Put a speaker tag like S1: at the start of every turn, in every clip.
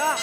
S1: या.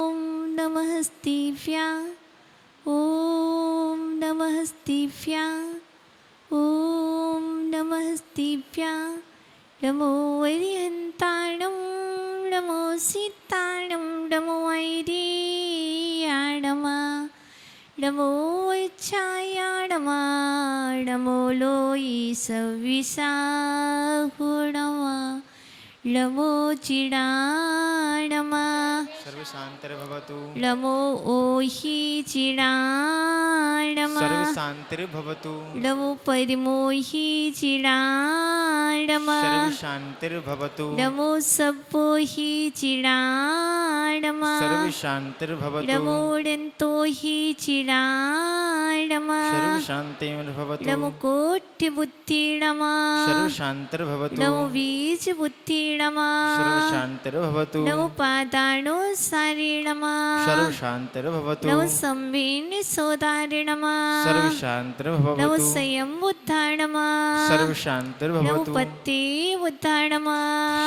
S2: ॐ नमस्तेभ्या ॐ नमस्तेभ्या ॐ नमस्तेभ्या नमो वैरिहन्ताणं नमो सीताणं नमो वैरियाणमा नमो वैच्छाया नमा नमो लोयि सविसाहुणमा नमो चिडाणमा
S3: सर्वशान्तिर्भवतु
S2: नमो ओहि चिडाणमा
S3: सर्वशान्तिर्भवतु
S2: नमो परिमोहि चिडाणमा
S3: सर्वशान्तिर्भवतु
S2: नमो सपोहि चिडाणमा
S3: सर्वशान्तिर्भवतु
S2: नमो दन्तोहि चिडाणमा
S3: सर्वशान्तिर्भवतु
S2: नमो कोटिबुद्धिणमा
S3: सर्वशान्तिर्भवतु
S2: नमो बीजबुद्धिणमा
S3: सर्वशान्तिर्भवतु
S2: नमो पादानुसारिणमा
S3: सर्वशान्तिर्भवतु
S2: नमो संवेनि सोदारिणमा
S3: सर्वशान्तिर्भवतु
S2: नमो संयमुद्धारणमा नमो
S3: सर्वशान्तिर्भवतु
S2: पत्ते उद्धारणमा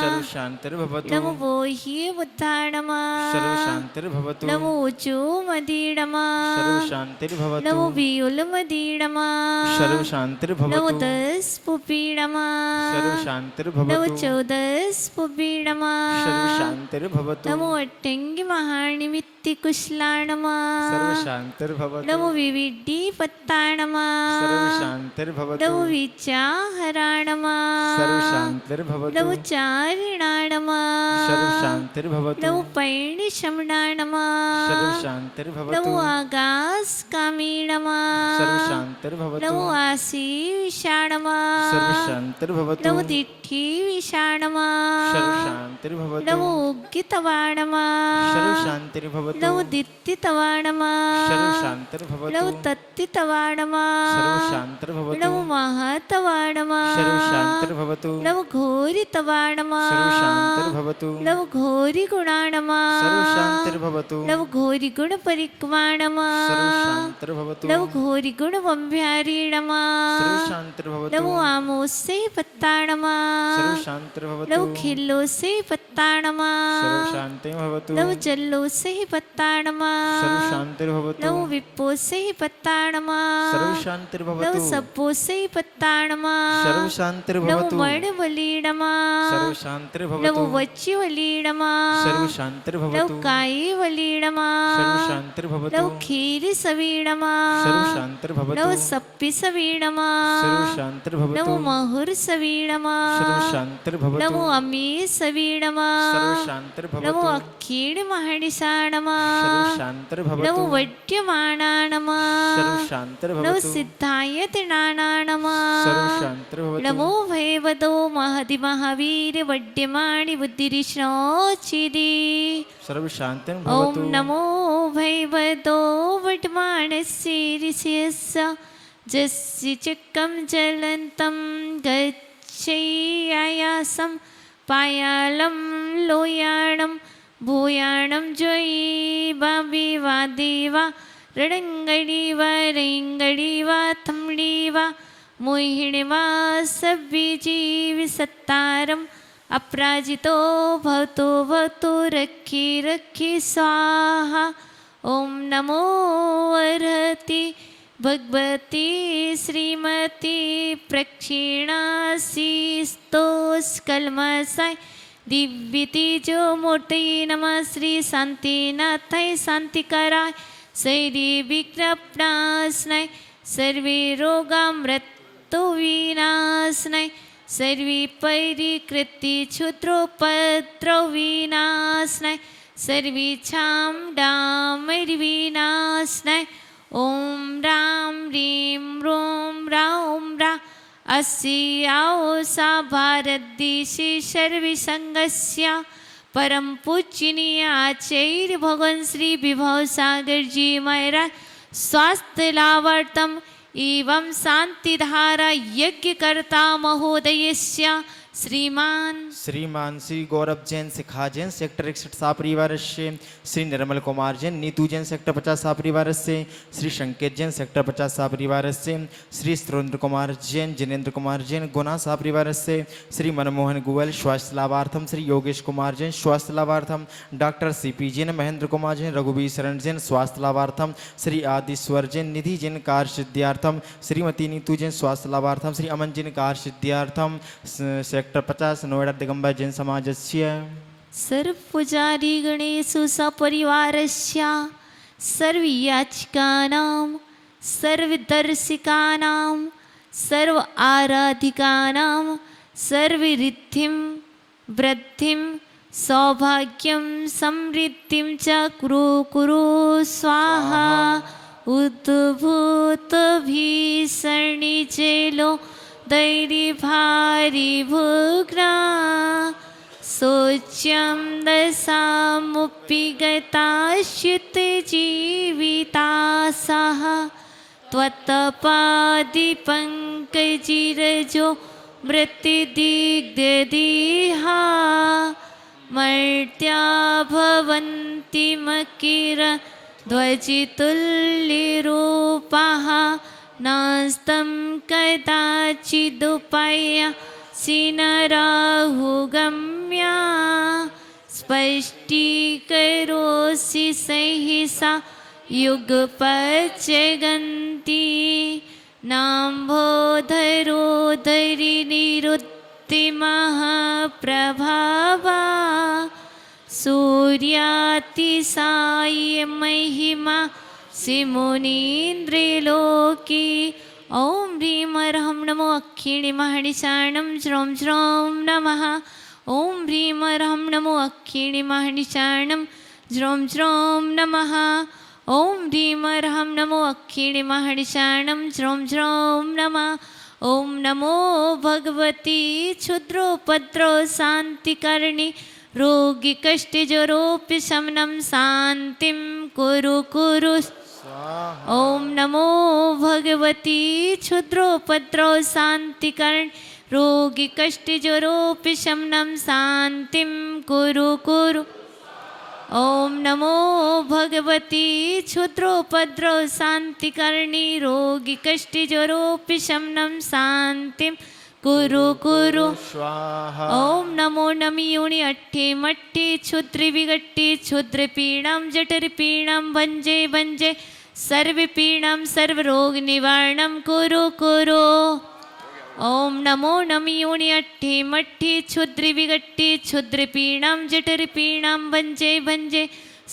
S3: सर्वशान्तिर्भवतु
S2: नमो बोहि उद्धारणमा
S3: सर्वशान्तिर्भवतु
S2: नमो ऊचु मदीडमा
S3: सर्वशान्तिर्भवतु
S2: नमो वियुलमदीडमा
S3: सर्वशान्तिर्भवतु
S2: नमो दस्पुपीडमा
S3: सर्वशान्तिर्भवतु
S2: नमो चौदस्पुपीडमा
S3: सर्वशान्तिर्भवतु
S2: नमो अट्टंगी महानिमित्ति कुशलाणमा
S3: सर्वशान्तिर्भवतु
S2: नमो विविड्डी पत्ताणमा
S3: सर्वशान्तिर्भवतु
S2: नमो विचाहराणमा
S3: सर्वशान्तिर्भवतु
S2: नमो चारिणाणमा
S3: सर्वशान्तिर्भवतु
S2: नमो पैणिशमणाणमा
S3: सर्वशान्तिर्भवतु
S2: नमो आगास्कामीणमा
S3: सर्वशान्तिर्भवतु
S2: नमो आसी विषाणमा
S3: सर्वशान्तिर्भवतु
S2: नमो दिट्ठी विषाणमा
S3: सर्वशान्तिर्भवतु
S2: नमो उग्गितवाणमा
S3: सर्वशान्तिर्भवतु
S2: नमो दित्तितवाणमा
S3: सर्वशान्तिर्भवतु
S2: नमो तत्तितवाणमा
S3: सर्वशान्तिर्भवतु
S2: नमो महतवाणमा
S3: सर्वशान्तिर्भवतु
S2: नमो घोरितवाणमा
S3: सर्वशान्तिर्भवतु
S2: नमो घोरिगुणाणमा
S3: सर्वशान्तिर्भवतु
S2: नमो घोरिगुणपरिक्वाणमा
S3: सर्वशान्तिर्भवतु
S2: नमो घोरिगुणवंभ्यारीणमा
S3: सर्वशान्तिर्भवतु
S2: नमो आमोसे पत्ताणमा
S3: सर्वशान्तिर्भवतु
S2: नमो खिल्लोसे पत्ताणमा
S3: सर्वशान्तिर्भवतु
S2: नमो जल्लोसे पत्ताणमा
S3: सर्वशान्तिर्भवतु
S2: नमो विप्पोसे पत्ताणमा
S3: सर्वशान्तिर्भवतु
S2: नमो सप्पोसे पत्ताणमा नमो
S3: सर्वशान्तिर्भवतु
S2: मणवलीणमा
S3: सर्वशान्तिर्भवतु
S2: नमो वच्चिवलीणमा
S3: सर्वशान्तिर्भवतु
S2: नमो कायीवलीणमा
S3: सर्वशान्तिर्भवतु
S2: नमो खीरिसवीणमा
S3: सर्वशान्तिर्भवतु
S2: नमो सप्पिसवीणमा
S3: सर्वशान्तिर्भवतु
S2: नमो महुर्सवीणमा
S3: सर्वशान्तिर्भवतु
S2: नमो अमीसवीणमा
S3: सर्वशान्तिर्भवतु
S2: नमो अक्षीणमहणिसाणमा
S3: सर्वशान्तिर्भवतु
S2: नमो वड्यमाणाणमा नमो
S3: सर्वशान्तिर्भवतु
S2: सिद्धायतिनाणाणमा
S3: सर्वशान्तिर्भवतु
S2: नमो भैवदो महदिमहावीर वड्यमाणि बुद्धिरिष्णोचिदि ॐ
S3: सर्वशान्तिर्भवतु
S2: नमो भैवदो वड्माणस्येरिष्यस्य जस्य चक्रं ज्वलन्तं गच्छेयायासं पायालं लोयाणं भूयाणं जोयि बाबिवादेवा रणङ्गडिवा रैङ्गडिवा थम्डिवा मोहिणिवा सव्यजीविसत्तारम् अपराजितो भवतो रक्षि रक्षि स्वाहा ॐ नमो अर्हति भगवती श्रीमती प्रक्षिणाशीस्तोष्कल्मषाय दिव्यति जो मूर्ति नमः श्री शांतिनाथाय शांतिकराय श्री विघ्नप्रणाशनाय सर्वे रोगामृत्यु विनाशनाय सर्वे परिकृति क्षुद्रोपद्रव विनाशनाय सर्वे छाम डामैर्विनाशनाय ओम राम ह्रीं रों राम रा अस्याओ सा भारत देशे सर्वसंगस्य परम पूजनीय आचार्य भगवान श्री विभव सागर जी महाराज स्वास्थ्य लाभार्थम एवं शांतिधारा यज्ञकर्ता महोदयस्य
S3: श्रीमान श्री गौरव जैन शिखा जैन सेक्टर 61 सा परिवार से श्री निर्मल कुमार जैन नीतू जैन सेक्टर 50 सा परिवार से श्री संकेत जैन सेक्टर 50 सा परिवार से श्री सुरेंद्र कुमार जैन जिनेन्द्र कुमार जैन गुना सा परिवार से श्री मनमोहन गोयल स्वास्थ्य लाभार्थम श्री योगेश कुमार जैन स्वास्थ्य लाभार्थम डॉक्टर सीपी जैन महेंद्र कुमार जैन रघुवीर शरण जैन स्वास्थ्य लाभार्थम श्री आदिश्वर जैन निधि जैन कार्य सिद्धियार्थम श्रीमती नीतू जैन स्वास्थ्य लाभार्थम श्री अमन जैन कार्य सिद्धियार्थम सेक्टर 50 नोएडा दिगंबर जैन समाजस्य
S2: सर्व पुजारी गणेशु सपरिवारस्य सर्व याचिकानां सर्व दर्शिकानां सर्व आराधिकानां सर्व रिद्धिं वृद्धिं सौभाग्यं समृद्धिं च कुरु कुरु स्वाहा उद्भूत भीषणी चेलो दैरी भारी भुग्ना सोच्यं दशामुपि गता जीविता सह त्वत्पादिपङ्कजिरजो मृत्युदिग्धदेहा मर्त्या भवन्ति मकिर ध्वजितुल्यरूपाः नास्तं कदाचिदुपाया सिनराहुगम्या स्पष्टीकरोषि सहसा युगपच्यगन्ति नाम्भोधरोधरि निरुत्तिमहाप्रभावा सूर्यातिसाय महिमा सिमुनीन्द्रिलोकी ओम ह्रीं अर्हं नमो अक्षिणी महनिशाणं ज्रों ज्रों नमः ओम ह्रीं अर्हं नमो अक्षिणी महनिशाणं ज्रों ज्रों नमः ओम ह्रीं अर्हं नमो अक्षिणी महनिशाणं ज्रों ज्रों नमः ओम नमो भगवती क्षुद्रोपद्रव शान्तिकर्णी रोगी कष्टजरोपशमनं शान्तिं कुरु कुरु ओम नमो भगवती क्षुद्रोपद्रव शान्तिकर्णी रोगी कष्टजरोपशमनं शान्तिं कुरु कुरु ओम नमो भगवती क्षुद्रोपद्रव शान्तिकर्णी रोगी कष्टजरोपशमनं शान्तिं कुरु कुरु
S3: स्वाहा
S2: ओम नमो नमयूणि अट्ठे मट्ठे क्षुद्र विगट्टे क्षुद्र पीड़ां जठर पीड़ां भंजे भंजे सर्व पीड़ां सर्व रोग निवारणं कुरु कुरु ओम नमो नमयूणि अट्ठे मट्ठे क्षुद्र विगट्टे क्षुद्र पीड़ां जठर पीड़ां भंजे भंजे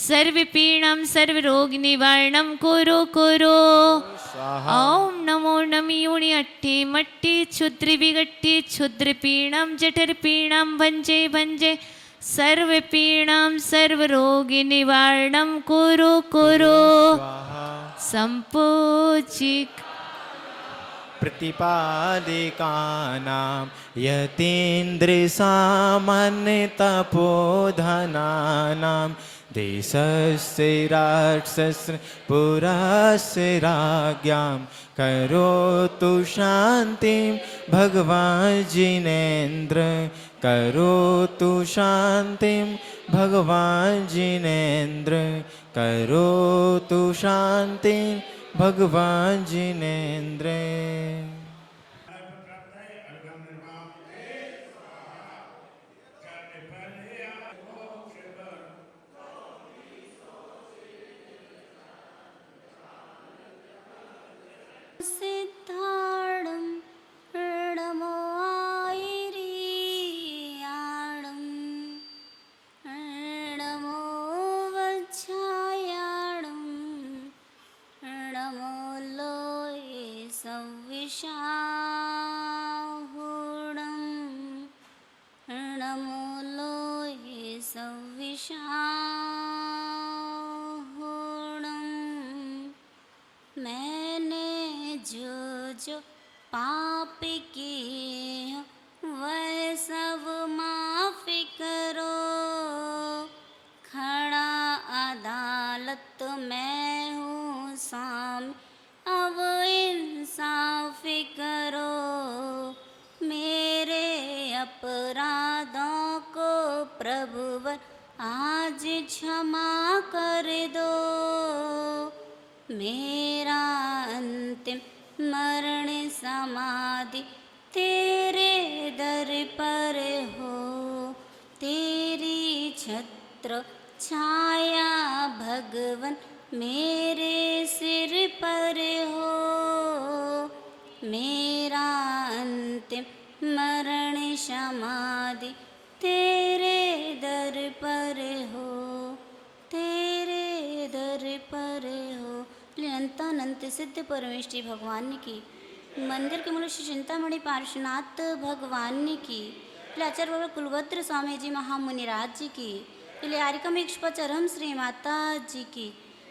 S2: सर्व पीड़ां सर्व रोग निवारणं कुरु कुरु ओम नमो नमयूणि अट्ठे मट्ठे क्षुद्र विगट्टे क्षुद्र पीड़ां जठर पीड़ां भंजे भंजे सर्व पीड़ां सर्व रोग निवारणं कुरु कुरु संपूजिक
S3: प्रतिपादिकानां यतीन्द्रसामान्यतपोधनानां देशस्य राक्षस्य पुरस्य राज्ञां करोतु शान्तिं भगवान् जिनेन्द्र करोतु शान्तिं भगवान् जिनेन्द्र करोतु शान्तिं भगवान् जिनेन्द्र
S1: नमो लोये सविशाहुणम्। मैंने जो जो पाप किए हैं वह सब माफ़ करो। खड़ा अदालत मैं हूँ सामने, अब इंसाफ करो। मेरे अपराधों को प्रभुवर आज क्षमा कर दो। मेरा अंतिम मरण समाधि तेरे दर पर हो। तेरी छत्र छाया भगवन मेरे सिर पर हो। मेरा अंतिम मरण समाधि तेरे दर पर हो, तेरे दर पर हो। अनंत सिद्ध परमेष्टि भगवान की, मंदिर के मूल श्री चिंतामणि पार्श्वनाथ भगवान की, आचार्य बाबा कुलभद्र स्वामी जी महामुनिराज जी की, आरिकम इक्ष्वाचरम श्री माता जी की,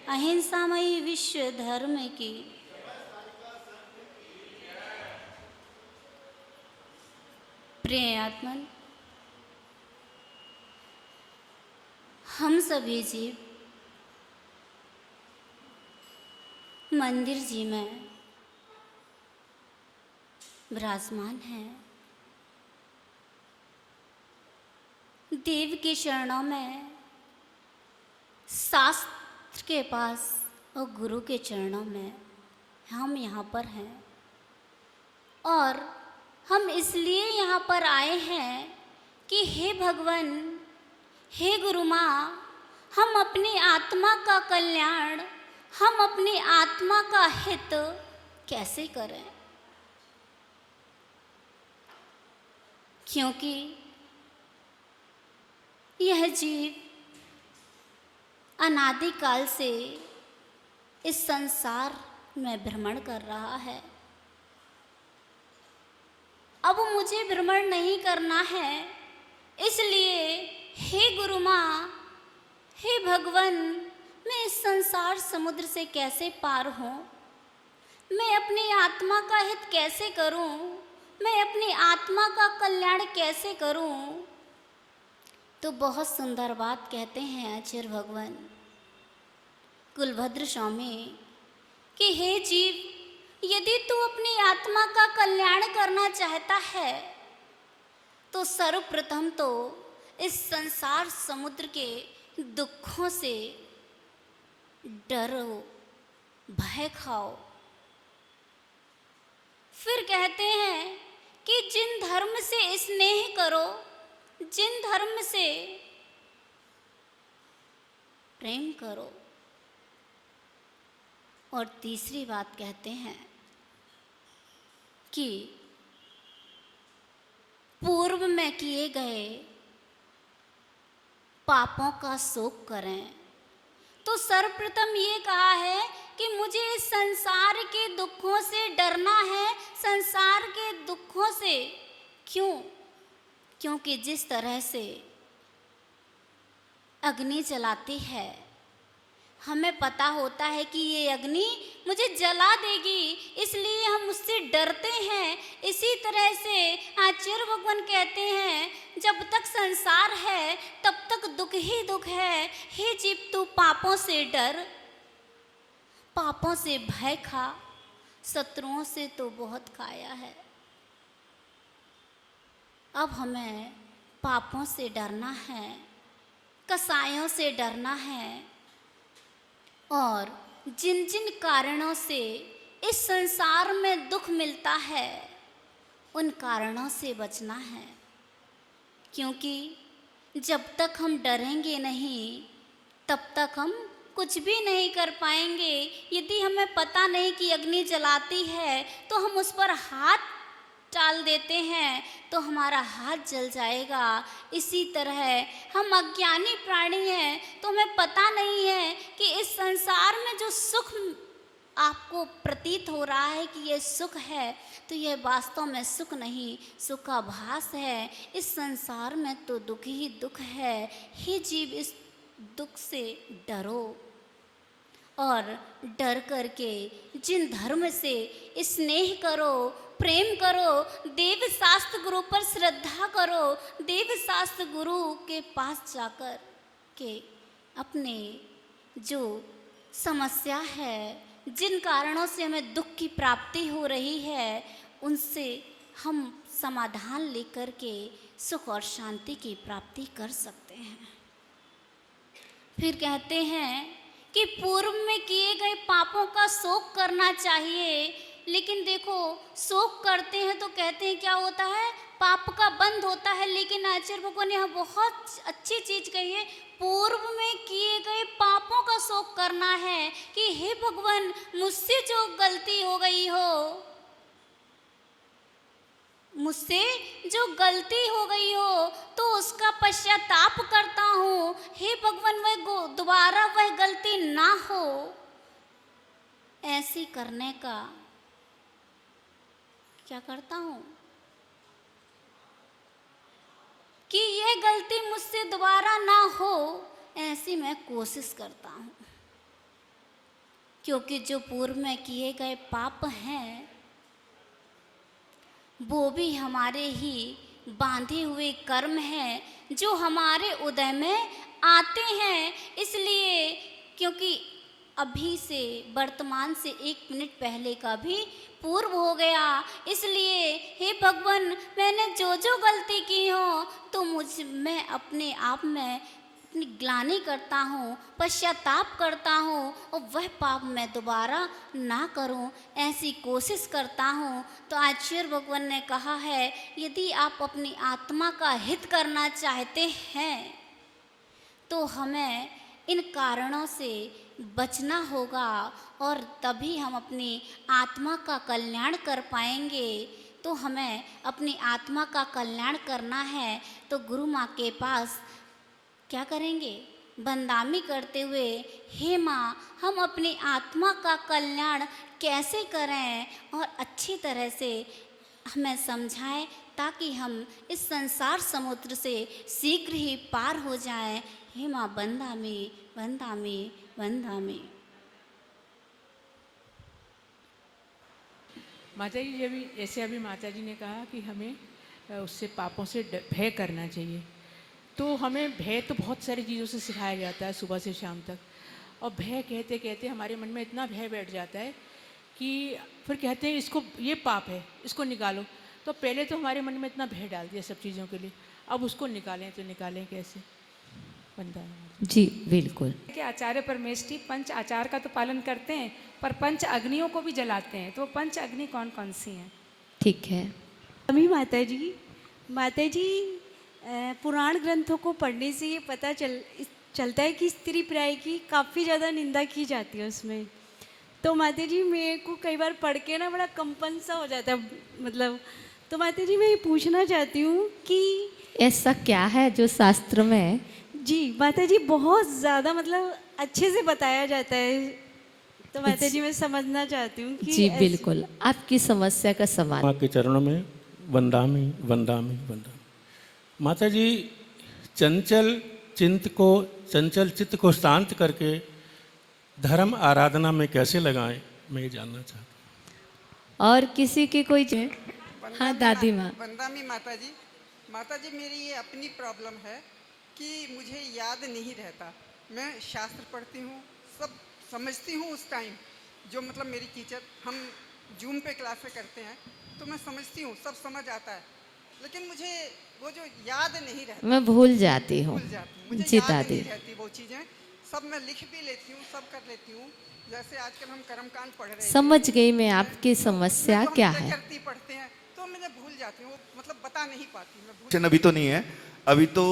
S1: अहिंसामयी विश्व धर्म की। प्रिय आत्मन, हम सभी जीव मंदिर जी में विराजमान हैं। देव के चरणों में, शास्त्र के पास और गुरु के चरणों में हम यहाँ पर हैं। और हम इसलिए यहाँ पर आए हैं कि हे भगवान, हे गुरु माँ, हम अपनी आत्मा का कल्याण, हम अपनी आत्मा का हित कैसे करें। क्योंकि यह जीव अनादिकाल से इस संसार में भ्रमण कर रहा है। अब मुझे भ्रमण नहीं करना है, इसलिए हे गुरु माँ, हे भगवान, मैं इस संसार समुद्र से कैसे पार हूँ, मैं अपनी आत्मा का हित कैसे करूँ, मैं अपनी आत्मा का कल्याण कैसे करूँ। तो बहुत सुंदर बात कहते हैं आचार्य भगवान कुलभद्र स्वामी कि हे जीव, यदि तू अपनी आत्मा का कल्याण करना चाहता है तो सर्वप्रथम तो इस संसार समुद्र के दुखों से डरो, भय खाओ। फिर कहते हैं कि जिन धर्म से स्नेह करो, जिन धर्म से प्रेम करो। और तीसरी बात कहते हैं कि पूर्व में किए गए पापों का शोक करें। तो सर्वप्रथम ये कहा है कि मुझे इस संसार के दुखों से डरना है, संसार के दुखों से। क्यों? क्योंकि जिस तरह से अग्नि जलाती है, हमें पता होता है कि ये अग्नि मुझे जला देगी, इसलिए हम उससे डरते हैं। इसी तरह से आचार्य भगवान कहते हैं, जब तक संसार है तब तक दुख ही दुख है। हे जीव, तू पापों से डर, पापों से भय खा, शत्रुओं से तो बहुत खाया है। अब हमें पापों से डरना है, कसायों से डरना है, और जिन जिन कारणों से इस संसार में दुख मिलता है उन कारणों से बचना है। क्योंकि जब तक हम डरेंगे नहीं तब तक हम कुछ भी नहीं कर पाएंगे। यदि हमें पता नहीं कि अग्नि जलाती है तो हम उस पर हाथ डाल देते हैं तो हमारा हाथ जल जाएगा। इसी तरह हम अज्ञानी प्राणी हैं तो हमें पता नहीं है कि इस संसार में जो सुख आपको प्रतीत हो रहा है कि ये सुख है, तो यह वास्तव में सुख नहीं, सुख का भास है। इस संसार में तो दुख ही दुख है। हे जीव, इस दुख से डरो और डर करके जिन धर्म से स्नेह करो, प्रेम करो, देव शास्त्र गुरु पर श्रद्धा करो, देव शास्त्र गुरु के पास जाकर के अपने जो समस्या है, जिन कारणों से हमें दुख की प्राप्ति हो रही है, उनसे हम समाधान लेकर के सुख और शांति की प्राप्ति कर सकते हैं। फिर कहते हैं कि पूर्व में किए गए पापों का शोक करना चाहिए, लेकिन देखो शोक करते हैं तो कहते हैं क्या होता है, पाप का बंध होता है। लेकिन आचार्य भगवान ने यहाँ बहुत अच्छी चीज कही है, पूर्व में किए गए पापों का शोक करना है कि हे भगवान, मुझसे जो गलती हो गई हो, मुझसे जो गलती हो गई हो तो उसका पश्चाताप करता हूँ। हे भगवान, वह दोबारा वह गलती ना हो। ऐसी करने का क्या करता हूँ कि यह गलती मुझसे दोबारा ना हो, ऐसी मैं कोशिश करता हूँ। क्योंकि जो पूर्व में किए गए पाप हैं वो भी हमारे ही बांधे हुए कर्म हैं जो हमारे उदय में आते हैं। इसलिए क्योंकि अभी से, वर्तमान से 1 मिनट पहले का भी पूर्व हो गया, इसलिए हे भगवान, मैंने जो जो गलती की हो तो मैं अपने आप में अपनी ग्लानि करता हूँ, पश्चाताप करता हूँ और वह पाप मैं दोबारा ना करूँ, ऐसी कोशिश करता हूँ। तो आचार्य भगवान ने कहा है, यदि आप अपनी आत्मा का हित करना चाहते हैं तो हमें इन कारणों से बचना होगा और तभी हम अपनी आत्मा का कल्याण कर पाएंगे। तो हमें अपनी आत्मा का कल्याण करना है तो गुरु माँ के पास क्या करेंगे, बंदामी करते हुए, हे माँ, हम अपनी आत्मा का कल्याण कैसे करें और अच्छी तरह से हमें समझाएं ताकि हम इस संसार समुद्र से शीघ्र ही पार हो जाएं। हे माँ, बंदामी बंदामी बंदामी।
S4: माता जी, जैसे अभी माता जी ने कहा कि हमें उससे पापों से भय करना चाहिए, तो हमें भय तो बहुत सारी चीज़ों से सिखाया जाता है सुबह से शाम तक, और भय कहते कहते हमारे मन में इतना भय बैठ जाता है कि फिर कहते हैं इसको, ये पाप है, इसको निकालो। तो पहले तो हमारे मन में इतना भय डाल दिया सब चीज़ों के लिए, अब उसको निकालें तो निकालें कैसे? बंदा
S2: जी बिल्कुल।
S5: कि आचार्य परमेष्ठी पंच आचार का तो पालन करते हैं, पर पंच अग्नियों को भी जलाते हैं। तो पंच अग्नि कौन कौन सी हैं?
S2: ठीक है।
S6: अभी माता जी पुराण ग्रंथों को पढ़ने से ये पता चलता है कि स्त्री पर्याय की काफ़ी ज़्यादा निंदा की जाती है उसमें। तो माता जी, मेरे को कई बार पढ़ के ना बड़ा कंपन सा हो जाता है, मतलब। तो माता जी, मैं ये पूछना चाहती हूँ कि
S2: ऐसा क्या है जो शास्त्र में?
S6: जी माता जी, बहुत ज़्यादा मतलब अच्छे से बताया जाता है। तो माता जी, मैं समझना चाहती हूँ कि
S2: जी बिल्कुल, आपकी समस्या का समाधान।
S7: माँ के चरणों में वंदामी वंदामी वंदामी। माता जी, चंचल चित्त को शांत करके धर्म आराधना में कैसे लगाएं, मैं ये जानना चाहता हूँ।
S2: और किसी की कोई हाँ दादी माँ।
S8: वंदामी माता जी, मेरी ये अपनी प्रॉब्लम है कि मुझे याद नहीं रहता। मैं शास्त्र पढ़ती हूँ, सब समझती हूँ उस टाइम, जो मतलब मेरी टीचर, हम जूम पे क्लासें करते हैं तो मैं समझती हूँ, सब समझ आता है, लेकिन मुझे वो जो याद नहीं रहता,
S2: मैं भूल जाती हूँ।
S8: मुझे
S2: जी
S8: याद
S2: दादी।
S8: नहीं रहती वो चीज़ें। सब मैं लिख भी लेती हूँ, सब कर लेती हूँ। जैसे आजकल हम कर्मकांड पढ़ रहे हैं,
S2: समझ गई मैं आपकी समस्या क्या है।
S8: करती पढ़ते हैं तो मैं भूल जाती हूँ, मतलब बता नहीं पाती मैं।
S9: अभी तो नहीं है, अभी तो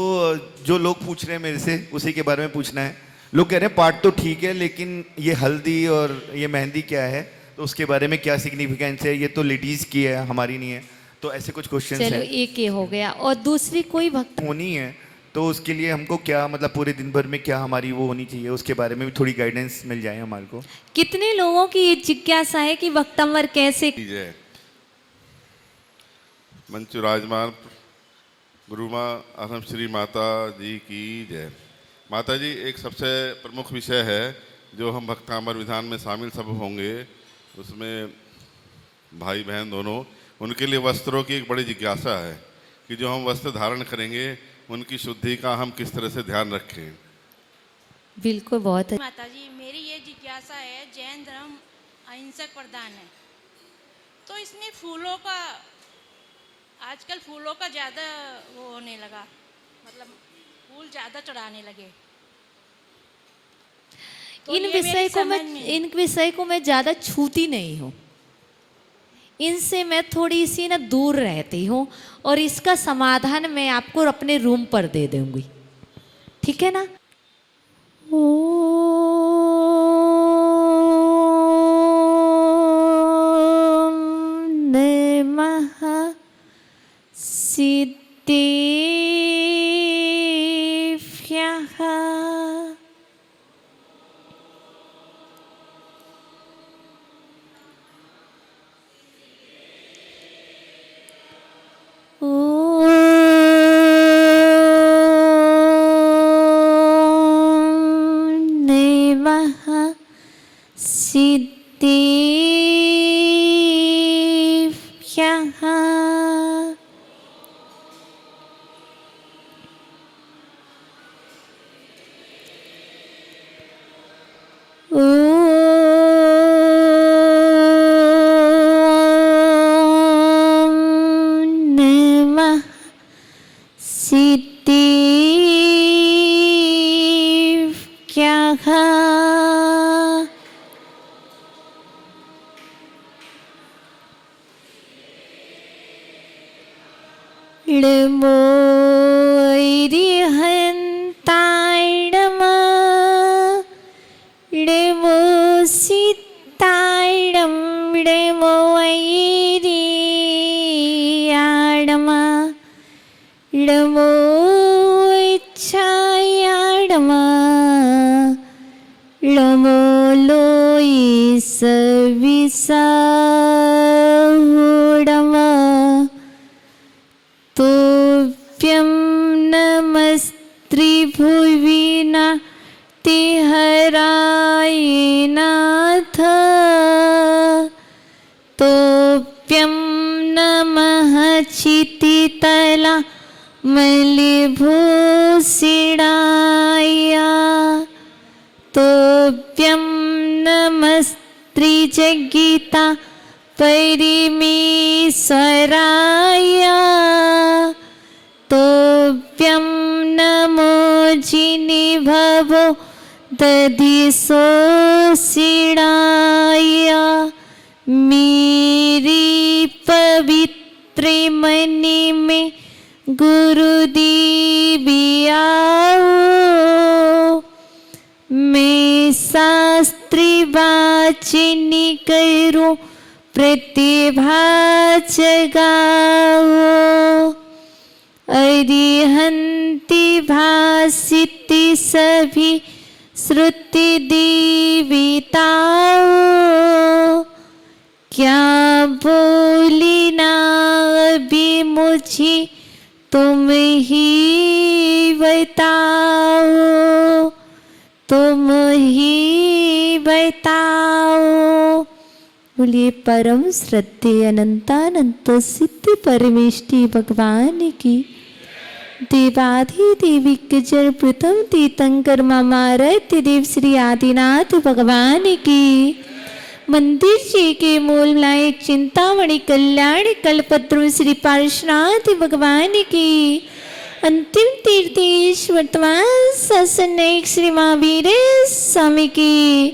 S9: जो लोग पूछ रहे हैं मेरे से उसी के बारे में पूछना है। लोग कह रहे हैं पाठ तो ठीक है, लेकिन ये हल्दी और ये मेहंदी क्या है, तो उसके बारे में क्या सिग्निफिकेंस है, ये तो लेडीज़ की है, हमारी नहीं है। तो ऐसे कुछ क्वेश्चन
S2: चलो
S9: हैं।
S2: एक ये हो गया, और दूसरी कोई भक्त
S9: होनी है तो उसके लिए हमको क्या मतलब पूरे दिन भर में क्या हमारी वो होनी चाहिए, उसके बारे में भी थोड़ी गाइडेंस मिल जाए हमारे को।
S2: कितने लोगों की ये जिज्ञासा है कि वक्तंवर कैसे
S10: जय मंच विराजमान गुरु माँ अहम श्री माता जी की जय। माता जी, एक सबसे प्रमुख विषय है जो हम भक्तामर विधान में शामिल सब होंगे, उसमें भाई बहन दोनों, उनके लिए वस्त्रों की एक बड़ी जिज्ञासा है कि जो हम वस्त्र धारण करेंगे उनकी शुद्धि का हम किस तरह से ध्यान रखें।
S2: बिल्कुल, बहुत है।
S11: माता जी, मेरी ये जिज्ञासा है, जैन धर्म अहिंसक प्रधान है, तो इसमें फूलों का आजकल फूलों का ज़्यादा वो होने लगा, मतलब फूल ज़्यादा चढ़ाने लगे। तो
S2: इन विषय को मैं ज़्यादा छूती नहीं हूँ, इनसे मैं थोड़ी सी ना दूर रहती हूँ, और इसका समाधान मैं आपको अपने रूम पर दे दूंगी, ठीक है ना। ओम नमः सिद्धेभ्यः। सिद्धेभ्यः। ओम नमः सिद्धेभ्यः। नमो अरिहन्ताय नमः। नमो सीताय नमः। नमो अरियाय नमः। नमो इच्छाय नमः। नमो लोई सविसाय नमः। तुभ्यं नमस्त्रिभुवि नातिहराय नाथ। तुभ्यं नमः क्षितितला मलिभूषिणाय। तुभ्यं नमस्त्रिजगिता परिमेश्वराय। तुभ्यं नमो जिनिभवो दधिशोषिणाय। मेरी पवित्र मनि में गुरुदेवी आओ। मैं शास्त्री वाचिनी करूं प्रतिभा जगाओ। अरिहंति भासिति सभी श्रुति देवताओ। क्या बोली ना अभी मुझे तुम ही बताओ। तुम ही बताओ। बोलिए परम श्रद्धे अनंतानंत सिद्धि परमेष्टि भगवान की। देवाधि देवी के जल प्रथम तीर्थंकर मामारत्य देव श्री आदिनाथ भगवान की। मंदिर जी के मूल नायक चिंतामणि कल्याण कल्पत्रु श्री पार्श्वनाथ भगवान की। अंतिम तीर्थेश वर्तमान शासन नायक श्री महावीर स्वामी की।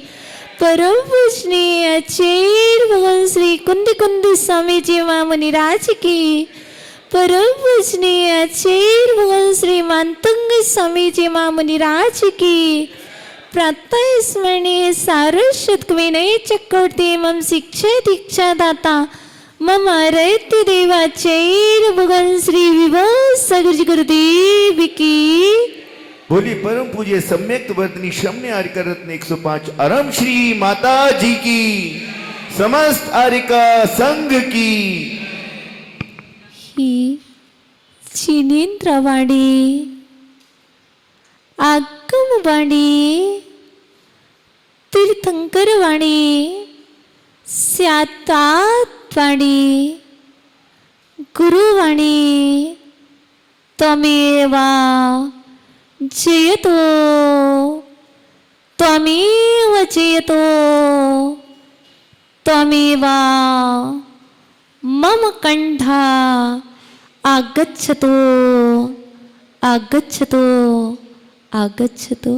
S2: परम पूजनीय आचार्य भगवान श्री कुंद कुंद स्वामी जी मुनिराज की। परम पूजनीय आचार्य भगवान श्री मातंग स्वामी जी मुनिराज की। प्रातः स्मरणीय सारस्वत विनय चक्रवर्ती एवं शिक्षा दीक्षा दाता मम रैत्य देवाचैर भगवान श्री विवास सागर गुरुदेव की
S9: बोली परम पूज्य सम्यक वर्तनी शम्य आर्यका रत्न 105 अरम श्री माता जी की समस्त आर्यका संघ की।
S2: ही जिनेन्द्रवाणी आगमवाणी तीर्थंकरवाणी स्यातात्वाणी गुरुवाणी त्वमेव जयतो त्वमेव जयतो त्वमेव मम कंठा आगच्छतु आगच्छतु आगच्छतु।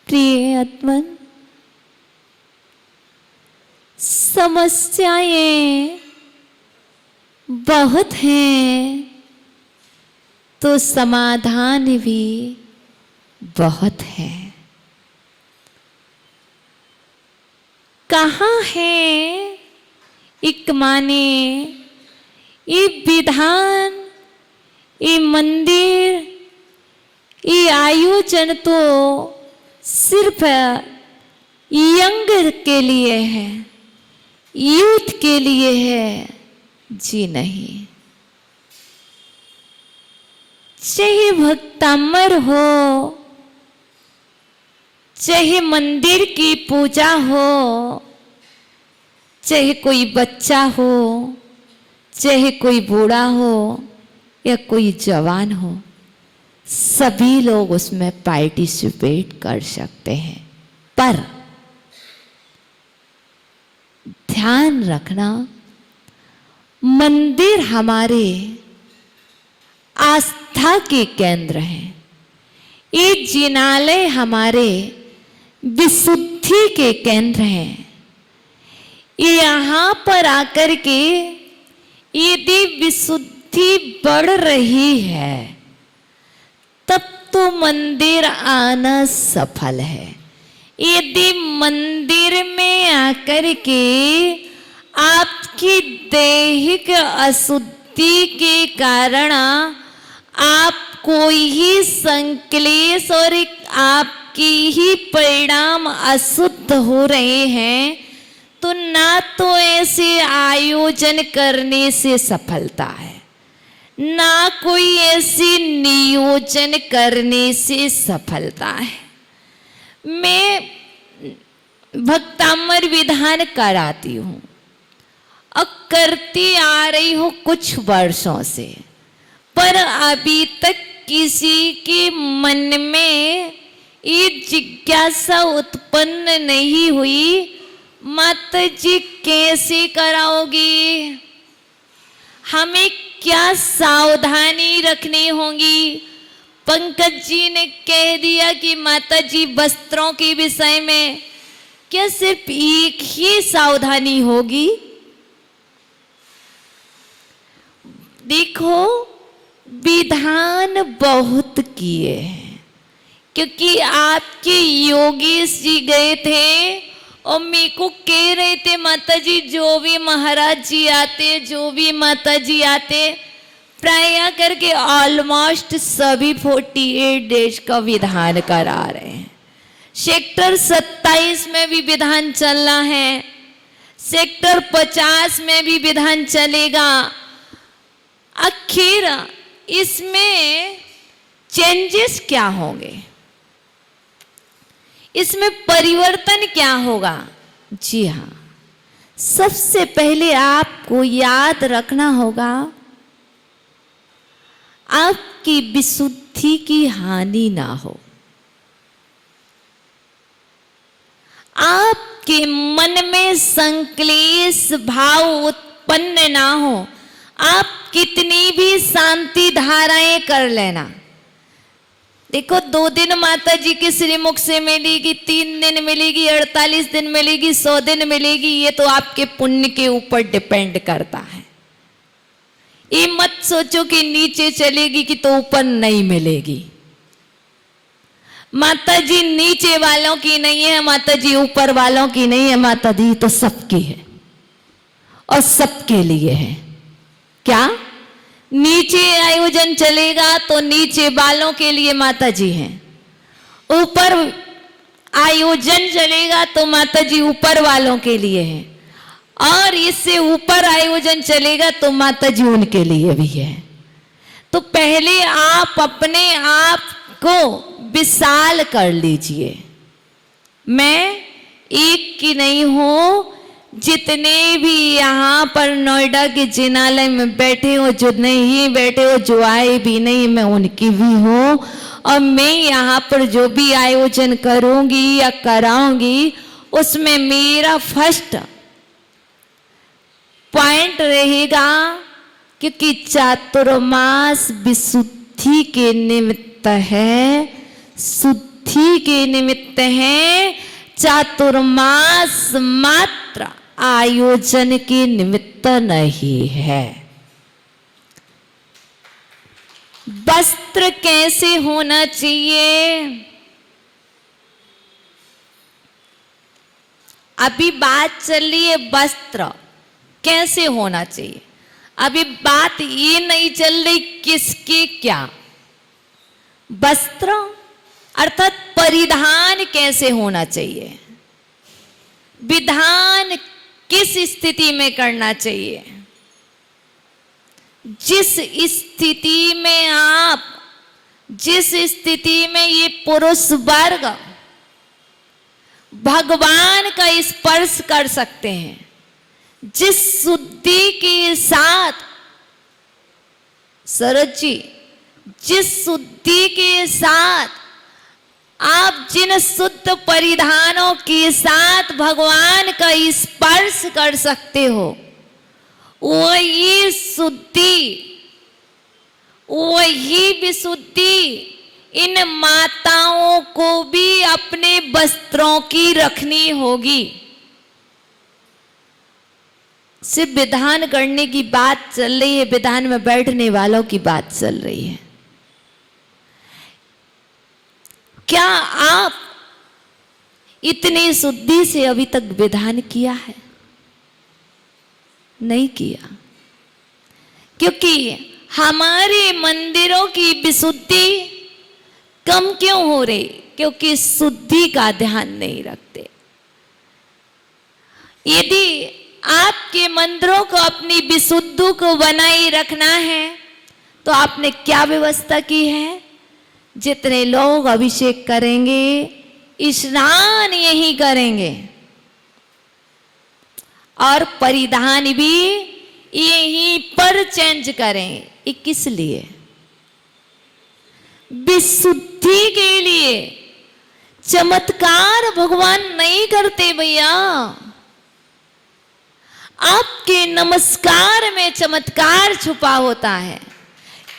S2: प्रिय आत्मन, समस्याएं बहुत हैं तो समाधान भी बहुत है। कहाँ है एक माने ये विधान, ये मंदिर, ये आयोजन तो सिर्फ यंग के लिए है, यूथ के लिए है, जी नहीं। चाहे भक्तामर हो, चाहे मंदिर की पूजा हो, चाहे कोई बच्चा हो, चाहे कोई बूढ़ा हो या कोई जवान हो, सभी लोग उसमें पार्टिसिपेट कर सकते हैं। पर ध्यान रखना, मंदिर हमारे आस्था के केंद्र हैं। ये जिनालय हमारे विशुद्धि के केंद्र हैं। यहाँ पर आकर के यदि विशुद्धि बढ़ रही है तब तो मंदिर आना सफल है। यदि मंदिर में आकर के आपकी दैहिक अशुद्धि के कारण आप कोई ही संक्लेश और आपकी ही परिणाम अशुद्ध हो रहे हैं तो ना तो ऐसे आयोजन करने से सफलता है, ना कोई ऐसी नियोजन करने से सफलता है। मैं भक्तामर विधान कराती हूँ और करती आ रही हूँ कुछ वर्षों से, पर अभी तक किसी के मन में ये जिज्ञासा उत्पन्न नहीं हुई, माता जी कैसे कराओगी, हमें क्या सावधानी रखनी होगी। पंकज जी ने कह दिया कि माता जी वस्त्रों के विषय में क्या सिर्फ एक ही सावधानी होगी। देखो, विधान बहुत किए हैं, क्योंकि आपके योगेश जी गए थे और मेरे को कह रहे थे माता जी जो भी महाराज जी आते, जो भी माता जी आते, प्राय करके ऑलमोस्ट सभी 48 डेज का विधान करा रहे हैं। सेक्टर 27 में भी विधान चलना है, सेक्टर 50 में भी विधान चलेगा। आखिर इसमें चेंजेस क्या होंगे, इसमें परिवर्तन क्या होगा? जी हाँ, सबसे पहले आपको याद रखना होगा आपकी विशुद्धि की हानि ना हो, आपके मन में संक्लेश भाव उत्पन्न ना हो। आप कितनी भी शांति धाराएं कर लेना, देखो 2 दिन माता जी के श्रीमुख से मिलेगी, 3 दिन मिलेगी, 48 दिन मिलेगी, 100 दिन मिलेगी, ये तो आपके पुण्य के ऊपर डिपेंड करता है। ये मत सोचो कि नीचे चलेगी कि तो ऊपर नहीं मिलेगी। माता जी नीचे वालों की नहीं है, माता जी ऊपर वालों की नहीं है, माता जी तो सबकी है। और सबके लिए है। क्या नीचे आयोजन चलेगा तो नीचे वालों के लिए माता जी हैं, ऊपर आयोजन चलेगा तो माता जी ऊपर वालों के लिए है, और इससे ऊपर आयोजन चलेगा तो माता जी उनके लिए भी है। तो पहले आप अपने आप को विशाल कर लीजिए। मैं एक की नहीं हूं, जितने भी यहाँ पर नोएडा के जिनालय में बैठे हो, जो नहीं बैठे हो, जो आए भी नहीं, मैं उनकी भी हूँ। और मैं यहाँ पर जो भी आयोजन करूँगी या कराऊंगी उसमें मेरा फर्स्ट पॉइंट रहेगा, क्योंकि चातुर्मास विशुद्धि के निमित्त है, शुद्धि के निमित्त है। चातुर्मास मात्र आयोजन के निमित्त नहीं है। वस्त्र कैसे होना चाहिए? अभी बात चल रही है वस्त्र कैसे होना चाहिए। अभी बात ये नहीं चल रही किसके क्या। वस्त्र अर्थात परिधान कैसे होना चाहिए, विधान किस स्थिति में करना चाहिए। जिस स्थिति में आप, जिस स्थिति में ये पुरुष वर्ग भगवान का स्पर्श कर सकते हैं, जिस शुद्धि के साथ, शरद जी, जिस शुद्धि के साथ आप जिन शुद्ध परिधानों के साथ भगवान का स्पर्श कर सकते हो, वही शुद्धि, वही विशुद्धि इन माताओं को भी अपने वस्त्रों की रखनी होगी। सिर्फ विधान करने की बात चल रही है, विधान में बैठने वालों की बात चल रही है। क्या आप इतनी शुद्धि से अभी तक विधान किया है? नहीं किया, क्योंकि हमारे मंदिरों की विशुद्धि कम क्यों हो रही? क्योंकि शुद्धि का ध्यान नहीं रखते। यदि आपके मंदिरों को अपनी विशुद्धि को बनाए रखना है तो आपने क्या व्यवस्था की है? जितने लोग अभिषेक करेंगे, स्नान यही करेंगे, और परिधान भी यहीं पर चेंज करेंगे। ये किस लिए? विशुद्धि के लिए। चमत्कार भगवान नहीं करते भैया। आपके नमस्कार में चमत्कार छुपा होता है।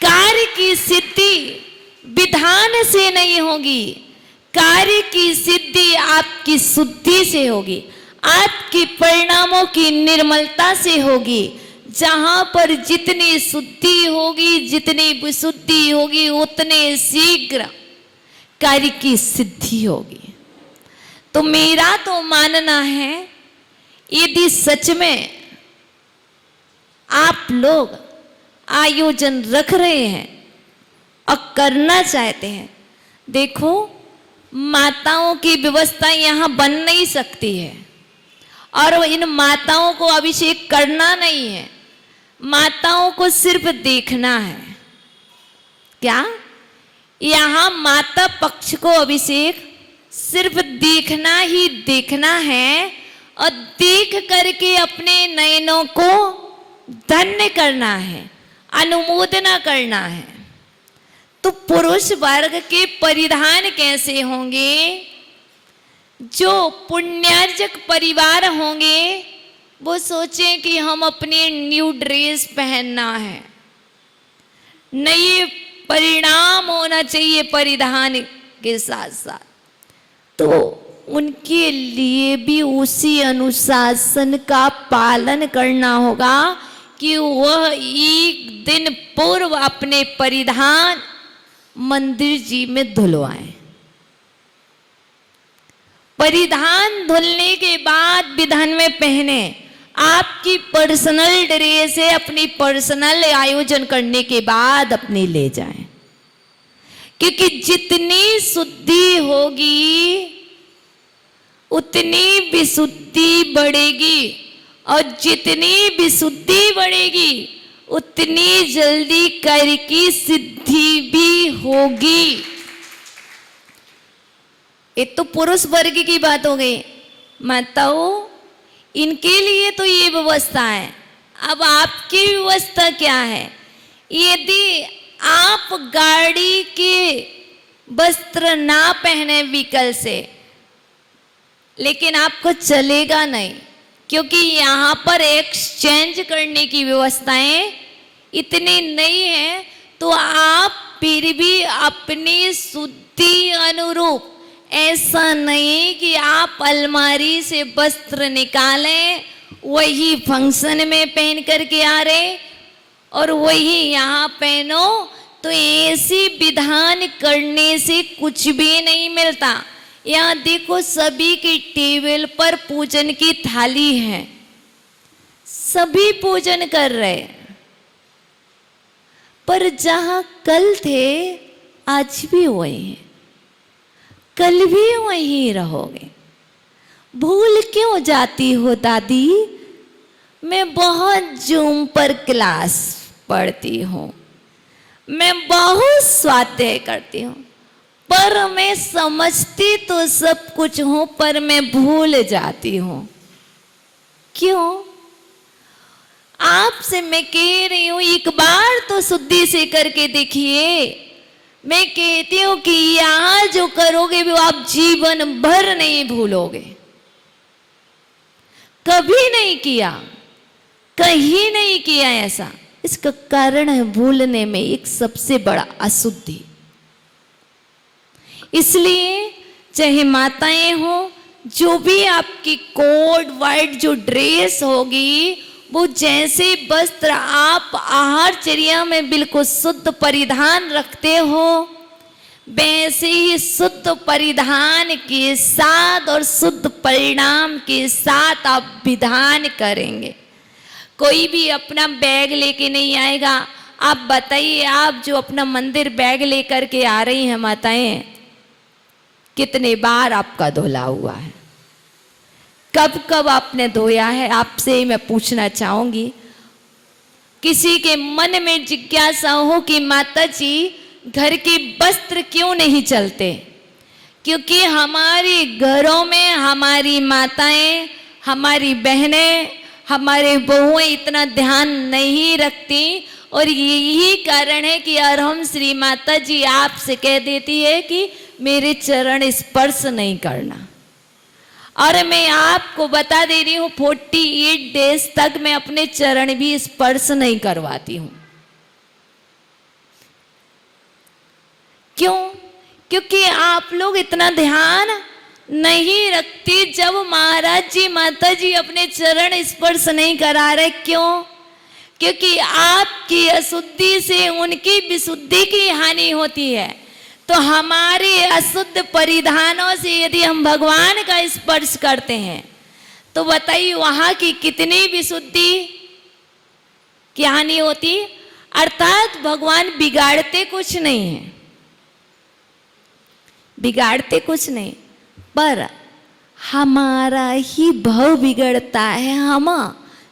S2: कार्य की सिद्धि विधान से नहीं होगी, कार्य की सिद्धि आपकी शुद्धि से होगी, आपके परिणामों की निर्मलता से होगी। जहां पर जितनी शुद्धि होगी, जितनी विशुद्धि होगी, उतने शीघ्र कार्य की सिद्धि होगी। तो मेरा तो मानना है, यदि सच में आप लोग आयोजन रख रहे हैं और करना चाहते हैं, देखो माताओं की व्यवस्था यहाँ बन नहीं सकती है, और इन माताओं को अभिषेक करना नहीं है, माताओं को सिर्फ देखना है। क्या यहाँ माता पक्ष को अभिषेक सिर्फ देखना ही देखना है, और देख करके अपने नयनों को धन्य करना है, अनुमोदना करना है। तो पुरुष वर्ग के परिधान कैसे होंगे? जो पुण्यार्जक परिवार होंगे वो सोचें कि हम अपने न्यू ड्रेस पहनना है, नए परिणाम होना चाहिए परिधान के साथ साथ। तो उनके लिए भी उसी अनुशासन का पालन करना होगा कि वह एक दिन पूर्व अपने परिधान मंदिर जी में धुलवाएं। परिधान धुलने के बाद विधान में पहने, आपकी पर्सनल ड्रेस है, अपनी पर्सनल आयोजन करने के बाद अपनी ले जाएं, क्योंकि जितनी शुद्धि होगी उतनी विशुद्धि बढ़ेगी, और जितनी विशुद्धि बढ़ेगी उतनी जल्दी कार्य की सिद्धि भी होगी। ये तो पुरुष वर्ग की बात हो गई। माताओं, इनके लिए तो ये व्यवस्था है। अब आपकी व्यवस्था क्या है? यदि आप गाड़ी के वस्त्र ना पहने व्हीकल से, लेकिन आपको चलेगा नहीं, क्योंकि यहाँ पर एक्सचेंज करने की व्यवस्थाएं इतनी नहीं है, तो आप फिर भी अपनी शुद्धि अनुरूप, ऐसा नहीं कि आप अलमारी से वस्त्र निकालें, वही फंक्शन में पहन करके आ रहे और वही यहाँ पहनो, तो ऐसी विधान करने से कुछ भी नहीं मिलता। यहाँ देखो, सभी की टेबल पर पूजन की थाली है, सभी पूजन कर रहे, पर जहां कल थे आज भी वही हैं, कल भी वहीं रहोगे। भूल क्यों जाती हो दादी? मैं बहुत जूम पर क्लास पढ़ती हूँ, मैं बहुत स्वाध्याय करती हूँ, पर मैं समझती तो सब कुछ हूं, पर मैं भूल जाती हूं। क्यों? आपसे मैं कह रही हूं, एक बार तो शुद्धि से करके देखिए। मैं कहती हूं कि यहां जो करोगे वो आप जीवन भर नहीं भूलोगे। कभी नहीं किया, कहीं नहीं किया ऐसा। इसका कारण है भूलने में एक सबसे बड़ा अशुद्धि। इसलिए चाहे माताएं हो, जो भी आपकी कोड वाइट जो ड्रेस होगी, वो जैसे वस्त्र आप आहारचर्या में बिल्कुल शुद्ध परिधान रखते हो, वैसे ही शुद्ध परिधान के साथ और शुद्ध परिणाम के साथ आप विधान करेंगे। कोई भी अपना बैग लेके नहीं आएगा। आप बताइए, आप जो अपना मंदिर बैग लेकर के आ रही हैं माताएं, कितने बार आपका धुला हुआ है? कब कब आपने धोया है? आपसे मैं पूछना चाहूंगी। किसी के मन में जिज्ञासा हो कि माता जी घर के वस्त्र क्यों नहीं चलते? क्योंकि हमारे घरों में हमारी माताएं, हमारी बहनें, हमारे बहुएं इतना ध्यान नहीं रखती, और यही कारण है कि अरहम श्री माता जी आपसे कह देती है कि मेरे चरण स्पर्श नहीं करना। और मैं आपको बता दे रही हूँ, 48 डेज तक मैं अपने चरण भी स्पर्श नहीं करवाती हूँ। क्यों? क्योंकि आप लोग इतना ध्यान नहीं रखती। जब महाराज जी माता जी अपने चरण स्पर्श नहीं करा रहे, क्यों? क्योंकि आपकी अशुद्धि से उनकी विशुद्धि की हानि होती है। तो हमारे अशुद्ध परिधानों से यदि हम भगवान का स्पर्श करते हैं, तो बताइए वहां की कितनी विशुद्धि की हानि होती। अर्थात भगवान बिगाड़ते कुछ नहीं है, बिगाड़ते कुछ नहीं, पर हमारा ही भाव बिगड़ता है। हम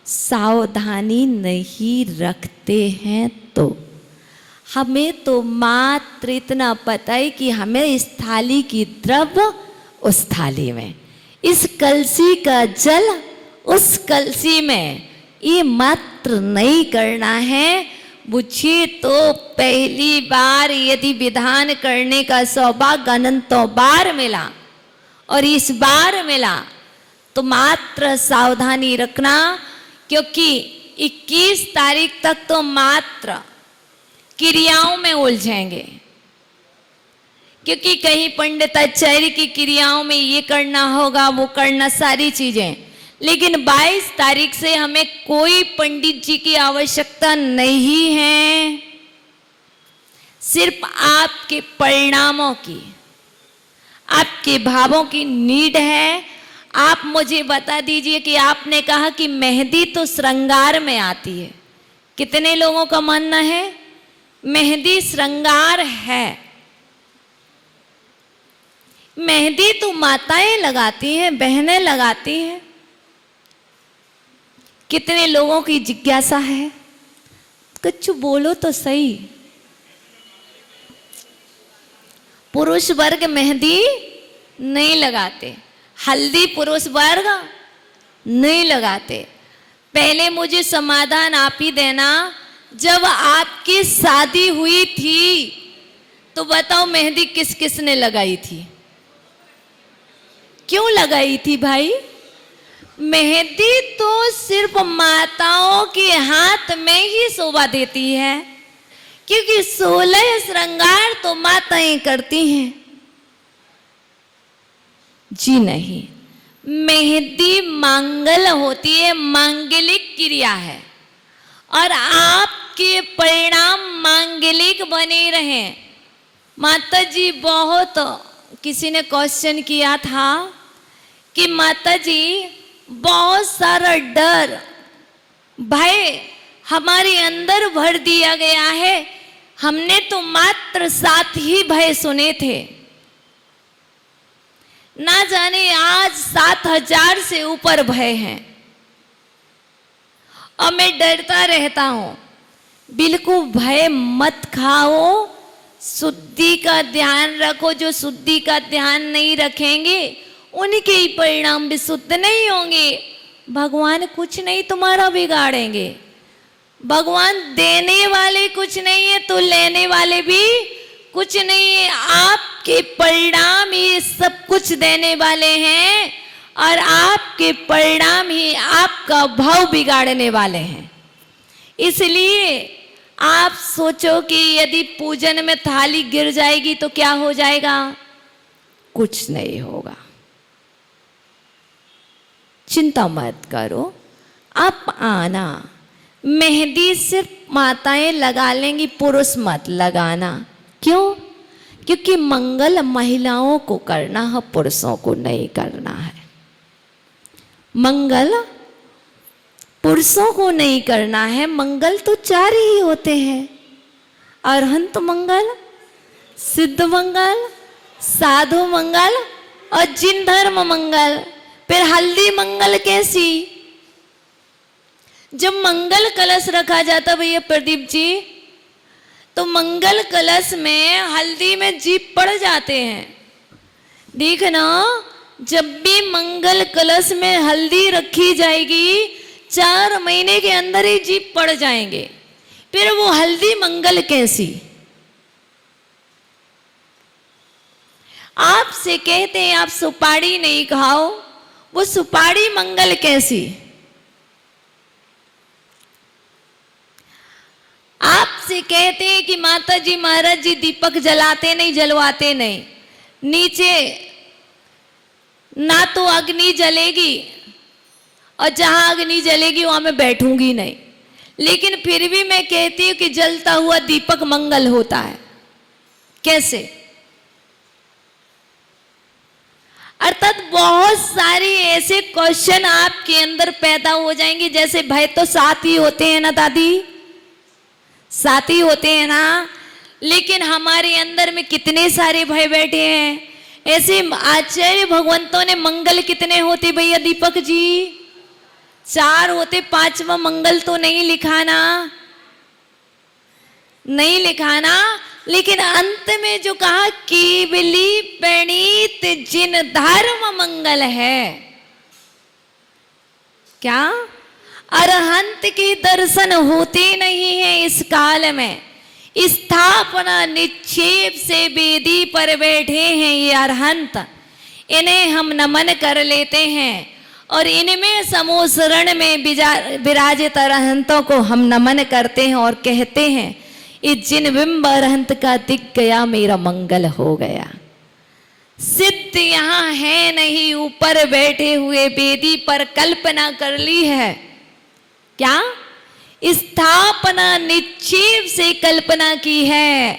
S2: सावधानी नहीं रखते हैं। तो हमें तो मात्र इतना पता है कि हमें इस थाली की द्रव्य उस थाली में, इस कलसी का जल उस कलसी में, ये मात्र नहीं करना है। मुझे तो पहली बार यदि विधान करने का सौभाग्य अनंतों बार मिला, और इस बार मिला, तो मात्र सावधानी रखना, क्योंकि 21 तारीख तक तो मात्र क्रियाओं में उलझेंगे। क्योंकि कहीं पंडिताचार्य की क्रियाओं में ये करना होगा, वो करना, सारी चीजें। लेकिन 22 तारीख से हमें कोई पंडित जी की आवश्यकता नहीं है, सिर्फ आपके परिणामों की, आपके भावों की नीड है। आप मुझे बता दीजिए कि आपने कहा कि मेहंदी तो श्रृंगार में आती है, कितने लोगों का मानना है मेहंदी श्रृंगार है? मेहंदी तो माताएं लगाती हैं, बहनें लगाती हैं। कितने लोगों की जिज्ञासा है? कुछ बोलो तो सही। पुरुष वर्ग मेहंदी नहीं लगाते, हल्दी पुरुष वर्ग नहीं लगाते। पहले मुझे समाधान आप ही देना, जब आपकी शादी हुई थी तो बताओ मेहंदी किस किस ने लगाई थी? क्यों लगाई थी भाई? मेहंदी तो सिर्फ माताओं के हाथ में ही शोभा देती है, क्योंकि 16 श्रृंगार तो माताएं करती हैं। जी नहीं, मेहंदी मांगल होती है, मांगलिक क्रिया है, और आपके परिणाम मांगलिक बने रहे। माता जी बहुत, किसी ने क्वेश्चन किया था कि माता जी बहुत सारा डर भय हमारे अंदर भर दिया गया है, हमने तो मात्र 7 ही भय सुने थे, ना जाने आज 7000 से ऊपर भय हैं, और मैं डरता रहता हूं। बिल्कुल भय मत खाओ, शुद्धि का ध्यान रखो। जो शुद्धि का ध्यान नहीं रखेंगे उनके ही परिणाम भी शुद्ध नहीं होंगे। भगवान कुछ नहीं तुम्हारा बिगाड़ेंगे। भगवान देने वाले कुछ नहीं है तो लेने वाले भी कुछ नहीं है। आपके परिणाम ही सब कुछ देने वाले हैं, और आपके परिणाम ही आपका भाव बिगाड़ने वाले हैं। इसलिए आप सोचो कि यदि पूजन में थाली गिर जाएगी तो क्या हो जाएगा? कुछ नहीं होगा। चिंता मत करो, आप आना। मेहंदी सिर्फ माताएं लगा लेंगी, पुरुष मत लगाना। क्यों? क्योंकि मंगल महिलाओं को करना है, पुरुषों को नहीं करना है। मंगल पुरुषों को नहीं करना है। मंगल तो 4 ही होते हैं, अरहंत मंगल, सिद्ध मंगल, साधु मंगल और जिन धर्म मंगल। फिर हल्दी मंगल कैसी? जब मंगल कलश रखा जाता भैया प्रदीप जी, तो मंगल कलश में हल्दी में जीप पड़ जाते हैं। देखना, जब भी मंगल कलश में हल्दी रखी जाएगी 4 महीने के अंदर ही जीप पड़ जाएंगे। फिर वो हल्दी मंगल कैसी? आपसे कहते हैं आप सुपारी नहीं खाओ, वो सुपारी मंगल कैसी? आपसे कहते हैं कि माता जी महाराज जी दीपक जलाते नहीं, जलवाते नहीं, नीचे ना तो अग्नि जलेगी, और जहां अग्नि जलेगी वहां मैं बैठूंगी नहीं। लेकिन फिर भी मैं कहती हूं कि जलता हुआ दीपक मंगल होता है। कैसे? अर्थात बहुत सारे ऐसे क्वेश्चन आपके अंदर पैदा हो जाएंगे। जैसे भय तो 7 ही होते हैं ना दादी, 7 ही होते हैं ना, लेकिन हमारे अंदर में कितने सारे भय बैठे हैं। ऐसे आचार्य भगवंतों ने मंगल कितने होते भैया दीपक जी? 4 होते, 5वां मंगल तो नहीं लिखाना, नहीं लिखाना। लेकिन अंत में जो कहा केवली प्रणीत जिन धर्म मंगल है, क्या अरहंत के दर्शन होते नहीं है इस काल में? स्थापना निक्षेप से वेदी पर बैठे हैं ये अरहंत, इन्हें हम नमन कर लेते हैं, और इनमें समोसरण में विराजित अरहंतों को हम नमन करते हैं और कहते हैं इस जिन बिंब अरहंत का दिख गया मेरा मंगल हो गया। सिद्ध यहाँ है नहीं, ऊपर बैठे हुए वेदी पर कल्पना कर ली है। क्या? स्थापना निक्षेप से कल्पना की है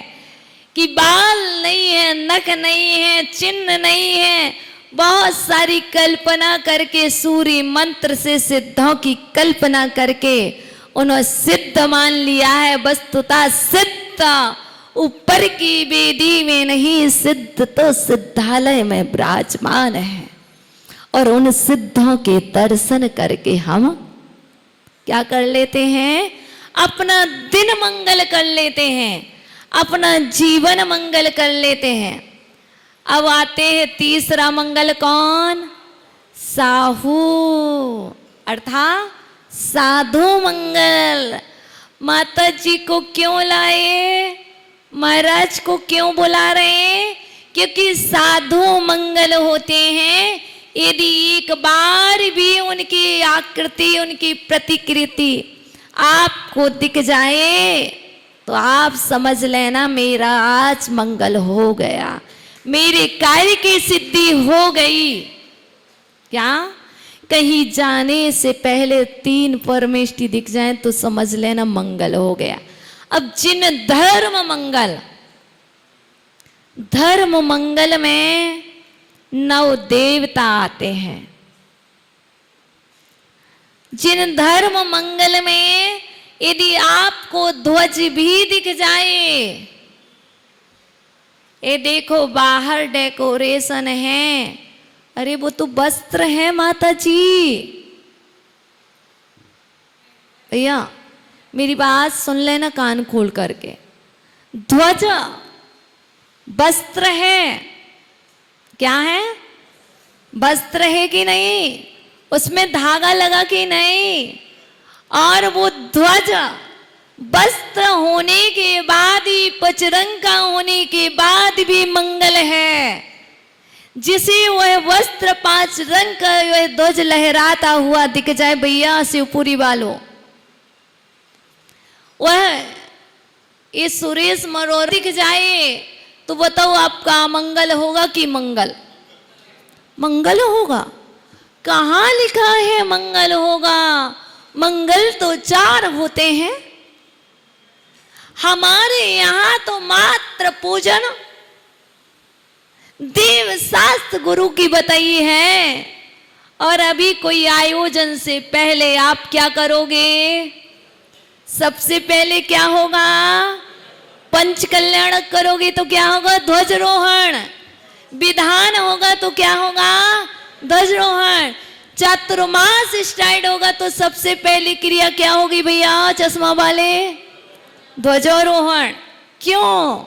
S2: कि बाल नहीं है, नख नहीं है, चिन्ह नहीं है, बहुत सारी कल्पना करके सूर्य मंत्र से सिद्धों की कल्पना करके उन्होंने सिद्ध मान लिया है। वस्तुतः सिद्ध ऊपर की वेदी में नहीं, सिद्ध तो सिद्धालय में विराजमान है। और उन सिद्धों के दर्शन करके हम क्या कर लेते हैं? अपना दिन मंगल कर लेते हैं, अपना जीवन मंगल कर लेते हैं। अब आते हैं तीसरा मंगल, कौन? साहू अर्थात साधु मंगल। माता जी को क्यों लाए? महाराज को क्यों बुला रहे हैं? क्योंकि साधु मंगल होते हैं। यदि एक बार भी उनकी आकृति, उनकी प्रतिकृति आपको दिख जाए तो आप समझ लेना मेरा आज मंगल हो गया, मेरे कार्य की सिद्धि हो गई। क्या? कहीं जाने से पहले 3 परमेष्टि दिख जाए तो समझ लेना मंगल हो गया। अब जिन धर्म मंगल में 9 देवता आते हैं। जिन धर्म मंगल में यदि आपको ध्वज भी दिख जाए, ये देखो बाहर डेकोरेशन है, अरे वो तो वस्त्र है माता जी। भैया मेरी बात सुन लेना कान खोल करके। ध्वज वस्त्र है, क्या है? वस्त्र है कि नहीं? उसमें धागा लगा कि नहीं? और वो ध्वज वस्त्र होने के बाद ही, पचरंग का होने के बाद भी मंगल है। जिसे वह वस्त्र 5 रंग का वह ध्वज लहराता हुआ दिख जाए भैया शिवपुरी वालों, वह ये सुरेश मरोर दिख जाए तो बताओ आपका मंगल होगा कि मंगल? मंगल होगा। कहाँ लिखा है मंगल होगा? मंगल तो 4 होते हैं। हमारे यहाँ तो मात्र पूजन देव शास्त्र गुरु की बताई है। और अभी कोई आयोजन से पहले आप क्या करोगे? सबसे पहले क्या होगा? पंच कल्याण करोगे तो क्या होगा? ध्वजरोहण। विधान होगा तो क्या होगा? ध्वजरोहण। चातुर्मास स्टार्ट होगा तो सबसे पहली क्रिया क्या होगी भैया चश्मा वाले? ध्वजारोहण। क्यों?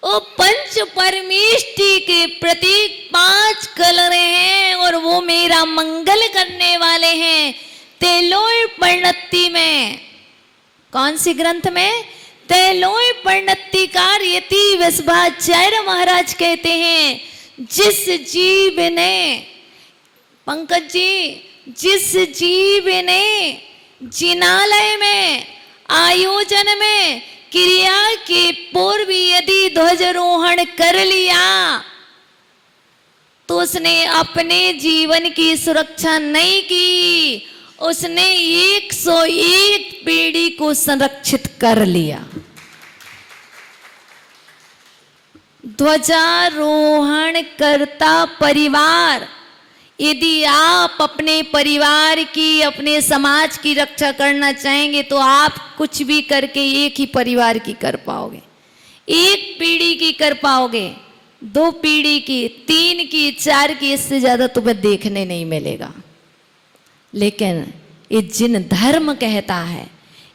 S2: वो पंच परमेष्टि के प्रतीक 5 कलर हैं और वो मेरा मंगल करने वाले हैं। तेलोय परिणति में, कौन सी ग्रंथ में? तेलोय परिणतिकार यति वैश्वाचार्य महाराज कहते हैं, जिस जीव ने, पंकज जी, जिस जीव ने जिनालय में आयोजन में क्रिया के पूर्व यदि ध्वजारोहण कर लिया तो उसने अपने जीवन की सुरक्षा नहीं की, उसने 101 पीढ़ी को संरक्षित कर लिया। ध्वजारोहण करता परिवार, यदि आप अपने परिवार की, अपने समाज की रक्षा करना चाहेंगे तो आप कुछ भी करके एक ही परिवार की कर पाओगे, 1 पीढ़ी की कर पाओगे, 2 पीढ़ी की, 3 की, 4 की, इससे ज्यादा तुम्हें देखने नहीं मिलेगा। लेकिन ये जिन धर्म कहता है,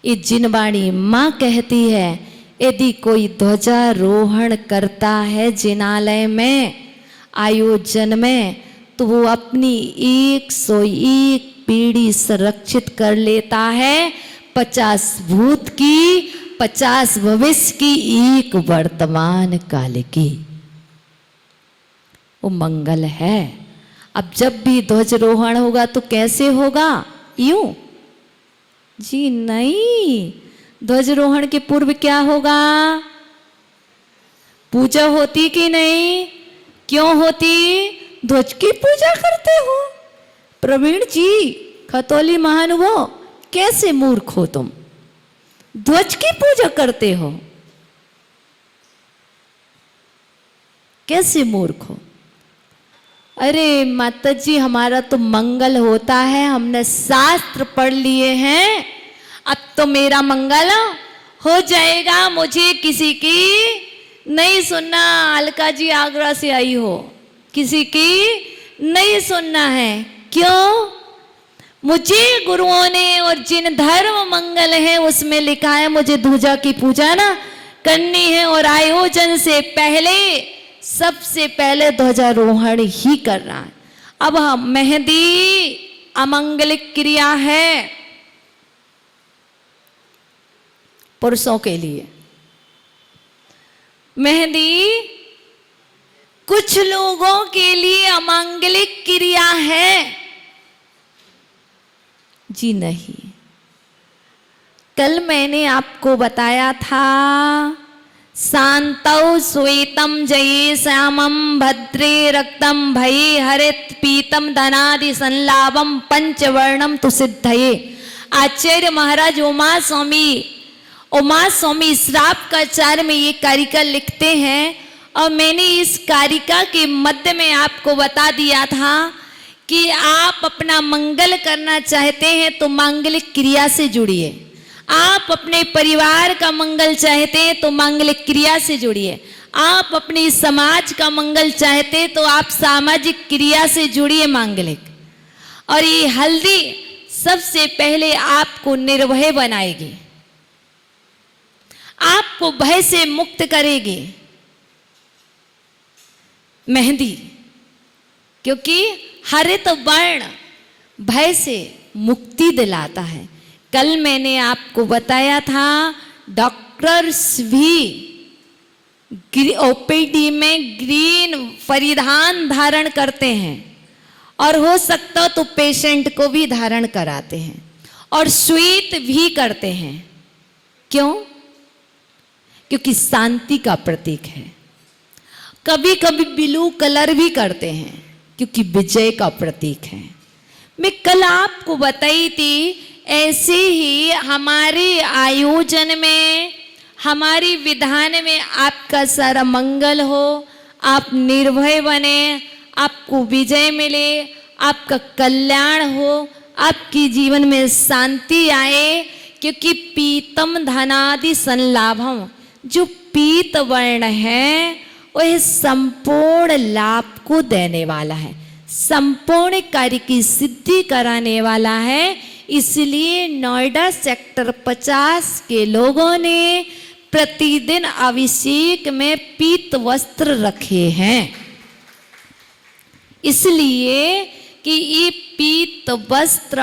S2: ये जिन वाणी माँ कहती है, यदि कोई ध्वजारोहण करता है जिनालय में, आयोजन में, तो वो अपनी 101 पीढ़ी संरक्षित कर लेता है। 50 भूत की, 50 भविष्य की, 1 वर्तमान काल की। वो मंगल है। अब जब भी ध्वजारोहण होगा तो कैसे होगा? यूं जी नहीं, ध्वजारोहण के पूर्व क्या होगा? पूजा होती कि नहीं? क्यों होती? ध्वज की पूजा करते हो। प्रवीण जी, खतौली महानुभाव, कैसे मूर्ख हो तुम? ध्वज की पूजा करते हो। कैसे मूर्ख हो? अरे माता जी, हमारा तो मंगल होता है, हमने शास्त्र पढ़ लिए हैं, अब तो मेरा मंगल हो जाएगा, मुझे किसी की नहीं सुनना। अलका जी आगरा से आई हो, किसी की नहीं सुनना है। क्यों? मुझे गुरुओं ने और जिन धर्म मंगल है उसमें लिखा है मुझे ध्वजा की पूजा ना करनी है, और आयोजन से पहले सबसे पहले ध्वजारोहण ही करना है। अब हम मेहंदी अमंगलिक क्रिया है पुरुषों के लिए। मेहंदी कुछ लोगों के लिए अमांगलिक क्रिया है। जी नहीं, कल मैंने आपको बताया था, शांतौ श्वेतम जये श्यामम भद्रे रक्तम भये हरित पीतम धनादि संलाभम पंचवर्णम तु सिद्धये। आचार्य महाराज उमा स्वामी श्रावकाचार्य में ये कारिका लिखते हैं, और मैंने इस कारिका के मध्य में आपको बता दिया था कि आप अपना मंगल करना चाहते हैं तो मांगलिक क्रिया से जुड़िए। आप अपने परिवार का मंगल चाहते हैं तो मांगलिक क्रिया से जुड़िए। आप अपनी समाज का मंगल चाहते हैं तो आप सामाजिक क्रिया से जुड़िए मांगलिक। और ये हल्दी सबसे पहले आपको निर्भय बनाएगी, आपको भय से मुक्त करेगी मेहंदी, क्योंकि हरित वर्ण भय से मुक्ति दिलाता है। कल मैंने आपको बताया था डॉक्टर्स भी ओपीडी में ग्रीन परिधान धारण करते हैं, और हो सकता तो पेशेंट को भी धारण कराते हैं, और श्वेत भी करते हैं। क्यों? क्योंकि शांति का प्रतीक है। कभी कभी ब्लू कलर भी करते हैं क्योंकि विजय का प्रतीक है। मैं कल आपको बताई थी, ऐसे ही हमारे आयोजन में, हमारी विधान में आपका सारा मंगल हो, आप निर्भय बने, आपको विजय मिले, आपका कल्याण हो, आपकी जीवन में शांति आए। क्योंकि पीतम धनादि संलाभम, जो पीत वर्ण है वह संपूर्ण लाभ को देने वाला है, संपूर्ण कार्य की सिद्धि कराने वाला है। इसलिए नोएडा सेक्टर 50 के लोगों ने प्रतिदिन अभिषेक में पीत वस्त्र रखे हैं, इसलिए कि ये पीत वस्त्र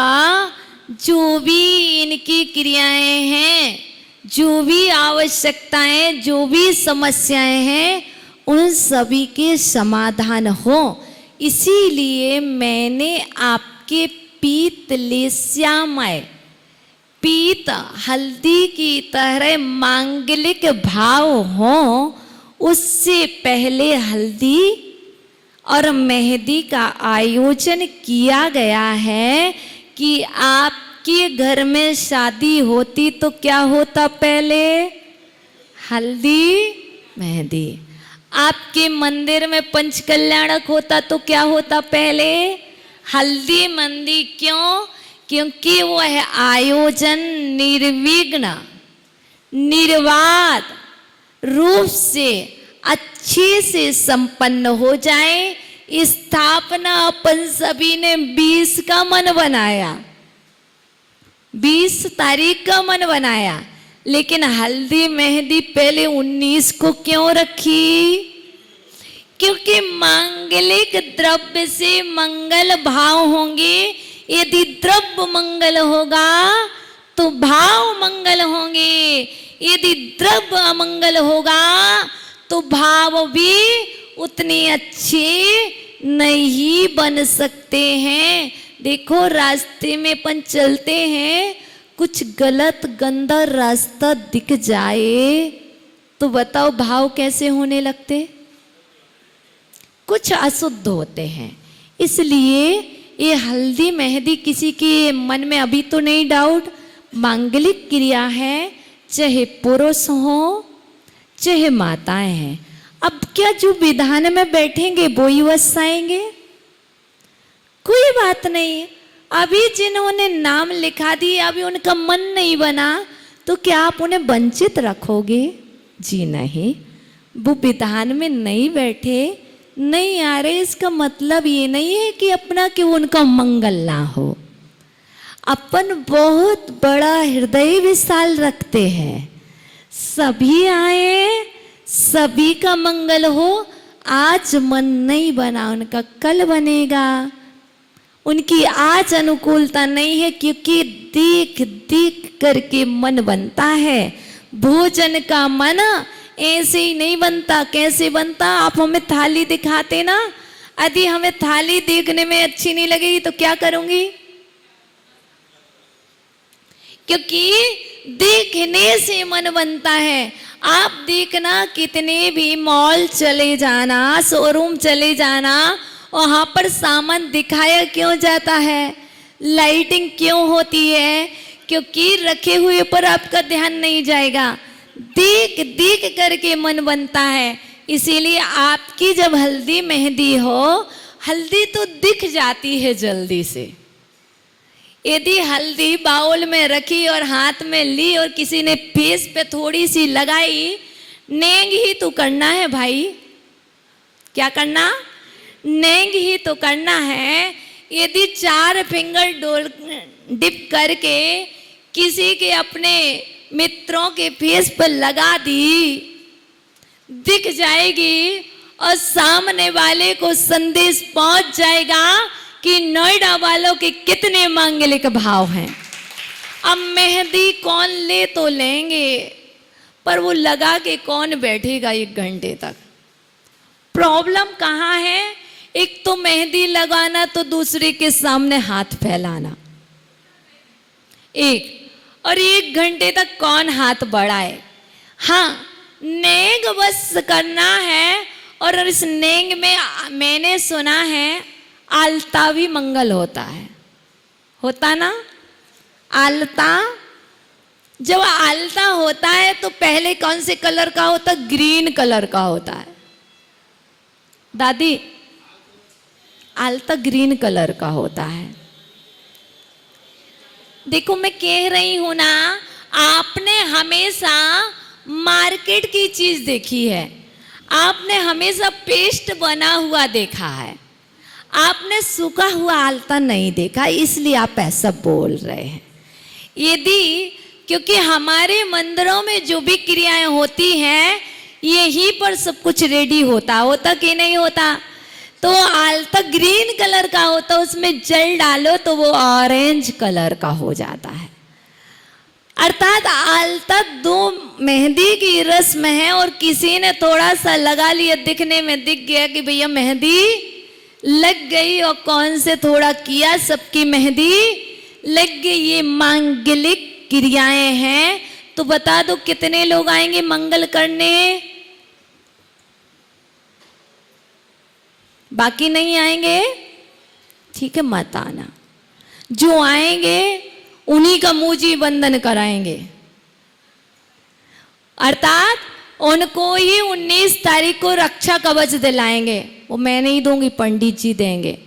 S2: जो भी इनकी क्रियाएं हैं, जो भी आवश्यकताएं, जो भी समस्याएं हैं, उन सभी के समाधान हो। इसीलिए मैंने आपके पीत लेस्यामय, पीत हल्दी की तरह मांगलिक भाव हो, उससे पहले हल्दी और मेहंदी का आयोजन किया गया है। कि आपके घर में शादी होती तो क्या होता? पहले हल्दी मेहंदी। आपके मंदिर में पंचकल्याणक होता तो क्या होता? पहले हल्दी मेहंदी। क्यों? क्योंकि वह आयोजन निर्विघ्न निर्बाध रूप से अच्छे से संपन्न हो जाए। स्थापना अपन सभी ने 20 का मन बनाया, 20 तारीख का मन बनाया, लेकिन हल्दी मेहंदी पहले 19 को क्यों रखी? क्योंकि मांगलिक द्रव्य से मंगल भाव होंगे। यदि द्रव्य मंगल होगा तो भाव मंगल होंगे, यदि द्रव्य अमंगल होगा तो भाव भी उतने अच्छे नहीं बन सकते हैं। देखो, रास्ते में अपन चलते हैं, कुछ गलत गंदा रास्ता दिख जाए तो बताओ भाव कैसे होने लगते? कुछ अशुद्ध होते हैं। इसलिए ये हल्दी मेहंदी किसी के मन में अभी तो नहीं डाउट, मांगलिक क्रिया है, चाहे पुरुष हो चाहे माताएं हैं। अब क्या जो विधान में बैठेंगे वो ही वश आएंगे? कोई बात नहीं। अभी जिन्होंने नाम लिखा दिए, अभी उनका मन नहीं बना, तो क्या आप उन्हें वंचित रखोगे? जी नहीं। वो विधान में नहीं बैठे, नहीं आ रहे, इसका मतलब ये नहीं है कि अपना कि उनका मंगल ना हो। अपन बहुत बड़ा हृदय विशाल रखते हैं, सभी आए, सभी का मंगल हो। आज मन नहीं बना उनका, कल बनेगा। उनकी आज अनुकूलता नहीं है, क्योंकि देख देख करके मन बनता है। भोजन का मन ऐसे ही नहीं बनता। कैसे बनता? आप हमें थाली दिखाते ना, यदि हमें थाली देखने में अच्छी नहीं लगेगी तो क्या करूंगी? क्योंकि देखने से मन बनता है। आप देखना, कितने भी मॉल चले जाना, शोरूम चले जाना, वहां पर सामान दिखाया क्यों जाता है? लाइटिंग क्यों होती है? क्योंकि रखे हुए पर आपका ध्यान नहीं जाएगा, देख देख करके मन बनता है। इसीलिए आपकी जब हल्दी मेहंदी हो, हल्दी तो दिख जाती है जल्दी से। यदि हल्दी बाउल में रखी और हाथ में ली और किसी ने फेस पे थोड़ी सी लगाई, नेंग ही तो करना है भाई। क्या करना? नेंग ही तो करना है। यदि 4 फिंगर डोल डिप करके किसी के अपने मित्रों के फेस पर लगा दी, दिख जाएगी और सामने वाले को संदेश पहुंच जाएगा कि नोएडा वालों के कितने मांगलिक भाव हैं। अब मेहंदी कौन ले तो लेंगे, पर वो लगा के कौन बैठेगा 1 घंटे तक? प्रॉब्लम कहाँ है? एक तो मेहंदी लगाना, तो दूसरे के सामने हाथ फैलाना, एक, और 1 घंटे तक कौन हाथ बढ़ाए? हाँ, नेंग बस करना है। और इस नेंग में मैंने सुना है आलता भी मंगल होता है। होता ना आलता? जब आलता होता है तो पहले कौन से कलर का होता? ग्रीन कलर का होता है। दादी, आलता ग्रीन कलर का होता है। देखो मैं कह रही हूं ना, आपने हमेशा मार्केट की चीज देखी है, आपने हमेशा पेस्ट बना हुआ देखा है, आपने सूखा हुआ आलता नहीं देखा, इसलिए आप ऐसा बोल रहे हैं। यदि क्योंकि हमारे मंदिरों में जो भी क्रियाएं होती हैं, यहीं पर सब कुछ रेडी होता कि नहीं होता? तो आलता ग्रीन कलर का होता, उसमें जल डालो तो वो ऑरेंज कलर का हो जाता है। अर्थात आलता 2 मेहंदी की रस्म है, और किसी ने थोड़ा सा लगा लिया, दिखने में दिख गया कि भैया मेहंदी लग गई, और कौन से थोड़ा किया, सबकी मेहंदी लग गई। ये मांगलिक क्रियाएं हैं। तो बता दो कितने लोग आएंगे मंगल करने? बाकी नहीं आएंगे? ठीक है, मत आना। जो आएंगे उन्हीं का मुंह बंधन कराएंगे, अर्थात उनको ही 19 तारीख को रक्षा कवच दिलाएंगे। वो मैं नहीं दूंगी, पंडित जी देंगे।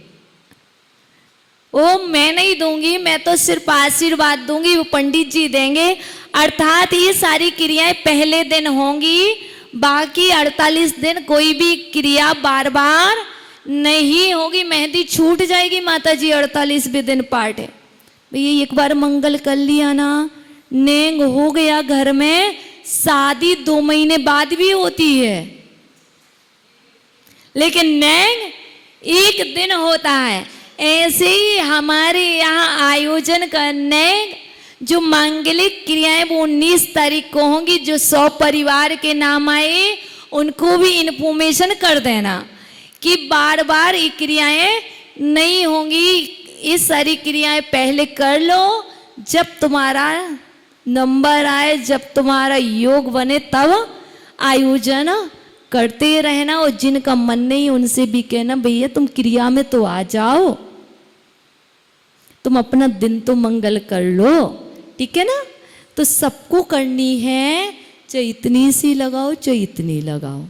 S2: वो मैं नहीं दूंगी, मैं तो सिर्फ आशीर्वाद दूंगी, वो पंडित जी देंगे। अर्थात ये सारी क्रियाएं पहले दिन होंगी, बाकी 48 दिन कोई भी क्रिया बार बार नहीं होगी। मेहंदी छूट जाएगी माता जी, 48वें दिन पाठ है भैया। एक बार मंगल कर लिया ना, नेंग हो गया घर में, शादी 2 महीने बाद भी होती है, लेकिन नेंग 1 दिन होता है। ऐसे ही हमारे यहाँ आयोजन का नेंग, जो मांगलिक क्रियाएं वो 19 तारीख को होंगी। जो 100 परिवार के नाम आए उनको भी इन्फॉर्मेशन कर देना कि बार बार ये क्रियाएं नहीं होंगी। ये सारी क्रियाएं पहले कर लो, जब तुम्हारा नंबर आए, जब तुम्हारा योग बने, तब आयोजन करते रहना। और जिनका मन नहीं उनसे भी कहना भैया तुम क्रिया में तो आ जाओ, तुम अपना दिन तो मंगल कर लो, ठीक है ना? तो सबको करनी है, चाहे इतनी सी लगाओ चाहे इतनी लगाओ।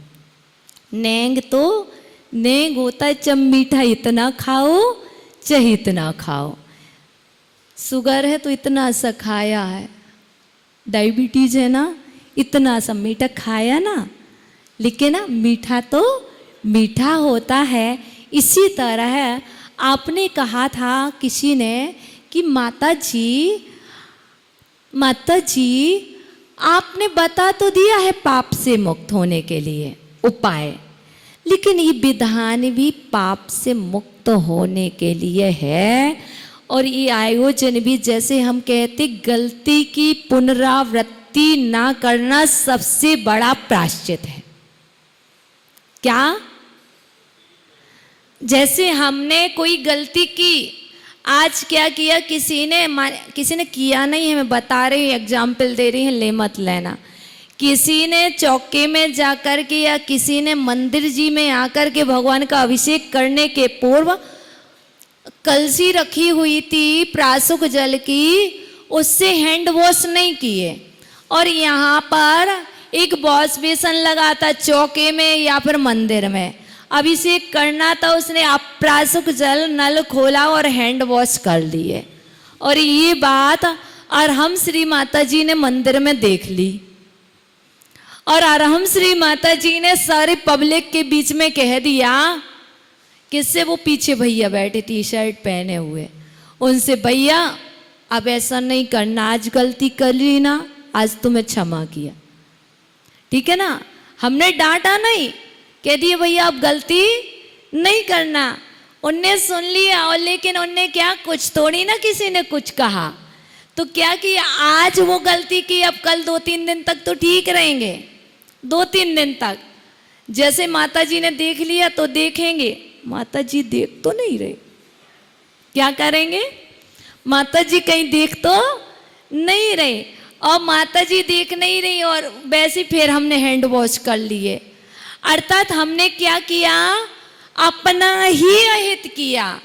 S2: नेंग तो नेंग होता है जब मीठा इतना खाओ चाहे इतना खाओ। शुगर है तो इतना सा खाया है, डायबिटीज है ना इतना सा मीठा खाया ना, लेकिन ना मीठा तो मीठा होता है। इसी तरह आपने कहा था किसी ने कि माता जी आपने बता तो दिया है पाप से मुक्त होने के लिए उपाय, लेकिन ये विधान भी पाप से मुक्त होने के लिए है। और ये आयोजन भी जैसे हम कहते गलती की पुनरावृत्ति ना करना सबसे बड़ा प्रायश्चित है। क्या? जैसे हमने कोई गलती की, आज क्या किया किसी ने किया नहीं है, मैं बता रही हूँ, एग्जाम्पल दे रही हूँ, ले मत लेना। किसी ने चौके में जाकर के या किसी ने मंदिर जी में आकर के भगवान का अभिषेक करने के पूर्व कलसी रखी हुई थी प्रासुक जल की, उससे हैंड वॉश नहीं किए, और यहाँ पर एक वॉश बेसन लगा था चौके में या फिर मंदिर में, अभिषेक करना था, उसने अप्रासुक जल नल खोला और हैंड वॉश कर लिए। और ये बात अरहम श्री माता जी ने मंदिर में देख ली, और अरहम श्री माता जी ने सारे पब्लिक के बीच में कह दिया, किससे? वो पीछे भैया बैठे टी शर्ट पहने हुए, उनसे, भैया अब ऐसा नहीं करना, आज गलती कर ली ना, आज तुम्हें क्षमा किया, ठीक है ना। हमने डांटा नहीं, कह दिए भैया अब गलती नहीं करना। उनने सुन लिया, और लेकिन उनने क्या, कुछ थोड़ी ना किसी ने कुछ कहा, तो क्या किया, आज वो गलती की, अब कल 2-3 दिन तक तो ठीक रहेंगे, 2-3 दिन तक। जैसे माता जी ने देख लिया तो देखेंगे, माता जी देख तो नहीं रहे, क्या करेंगे, माता जी कहीं देख तो नहीं रहे, और माता जी देख नहीं रही, और वैसे फिर हमने हैंड वॉश कर लिए। अर्थात हमने क्या किया, अपना ही अहित किया।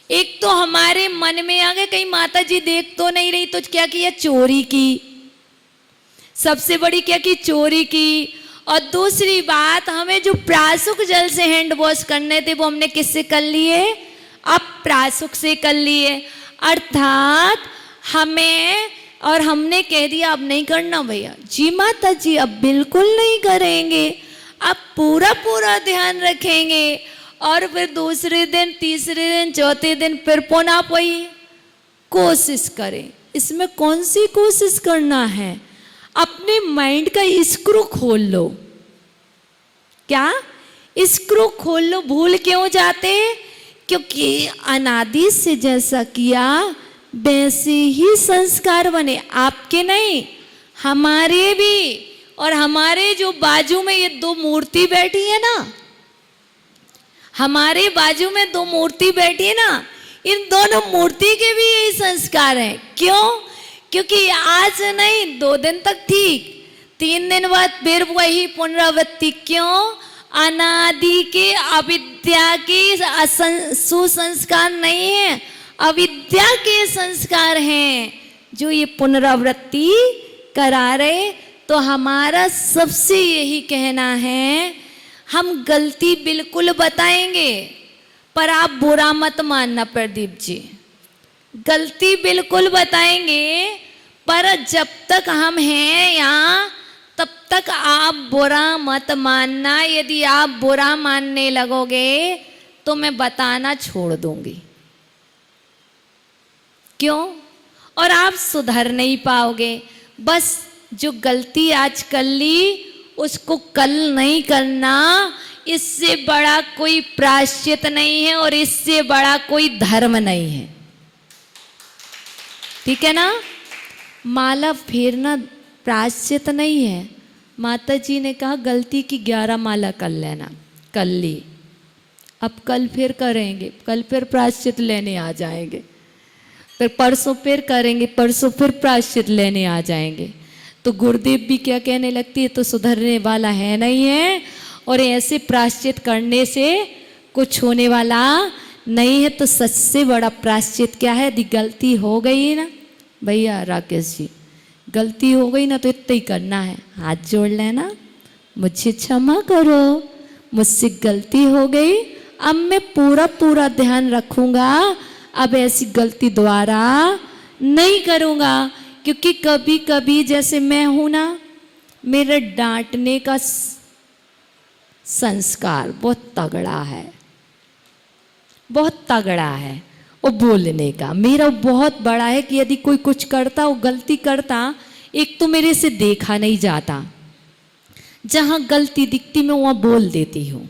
S2: एक तो हमारे मन में आ गए कहीं माता जी देख तो नहीं रही, तो क्या किया, चोरी की, सबसे बड़ी क्या की, चोरी की। और दूसरी बात, हमें जो प्रासुक जल से हैंड वॉश करने थे वो हमने किससे कर लिए, अब प्रासुक से कर लिए। अर्थात हमें, और हमने कह दिया अब नहीं करना भैया जी, माता जी अब बिल्कुल नहीं करेंगे, अब पूरा ध्यान रखेंगे। और फिर दूसरे दिन, तीसरे दिन, चौथे दिन फिर पुनः वही कोशिश करें। इसमें कौन सी कोशिश करना है, अपने माइंड का स्क्रू खोल लो। क्या? स्क्रू खोल लो। भूल क्यों जाते? क्योंकि अनादि से जैसा किया वैसे ही संस्कार बने, आपके नहीं हमारे भी। और हमारे जो बाजू में ये 2 मूर्ति बैठी है ना, हमारे बाजू में 2 मूर्ति बैठी है ना, इन दोनों मूर्ति के भी यही संस्कार हैं। क्यों? क्योंकि आज नहीं 2 दिन तक ठीक, 3 दिन बाद फिर वही पुनरावृत्ति। क्यों? अनादि के अविद्या के सुसंस्कार नहीं है, अविद्या के संस्कार हैं जो ये पुनरावृत्ति करा रहे। तो हमारा सबसे यही कहना है, हम गलती बिल्कुल बताएंगे, पर आप बुरा मत मानना प्रदीप जी, गलती बिल्कुल बताएंगे, पर जब तक हम हैं यहाँ तब तक आप बुरा मत मानना। यदि आप बुरा मानने लगोगे तो मैं बताना छोड़ दूंगी। क्यों? और आप सुधर नहीं पाओगे। बस जो गलती आज कर ली उसको कल नहीं करना, इससे बड़ा कोई प्रायश्चित नहीं है और इससे बड़ा कोई धर्म नहीं है, ठीक है ना। माला फेरना प्रायश्चित नहीं है। माता जी ने कहा गलती की 11 माला कर लेना, कर ली, अब कल फिर करेंगे, कल फिर प्रायश्चित लेने आ जाएंगे, फिर परसों फिर करेंगे, परसों फिर प्रायश्चित लेने आ जाएंगे। तो गुरुदेव भी क्या कहने लगती है, तो सुधरने वाला है नहीं है, और ऐसे प्रायश्चित करने से कुछ होने वाला नहीं है। तो सबसे बड़ा प्रायश्चित क्या है? यदि गलती हो गई ना भैया राकेश जी, गलती हो गई ना तो इतना ही करना है, हाथ जोड़ लेना, मुझे क्षमा करो, मुझसे गलती हो गई, अब मैं पूरा ध्यान रखूंगा, अब ऐसी गलती दोबारा नहीं करूंगा। क्योंकि कभी कभी जैसे मैं हूं ना, मेरा डांटने का संस्कार बहुत तगड़ा है, बहुत तगड़ा है। वो बोलने का मेरा बहुत बड़ा है कि यदि कोई कुछ करता, वो गलती करता, एक तो मेरे से देखा नहीं जाता, जहां गलती दिखती मैं वहां बोल देती हूँ।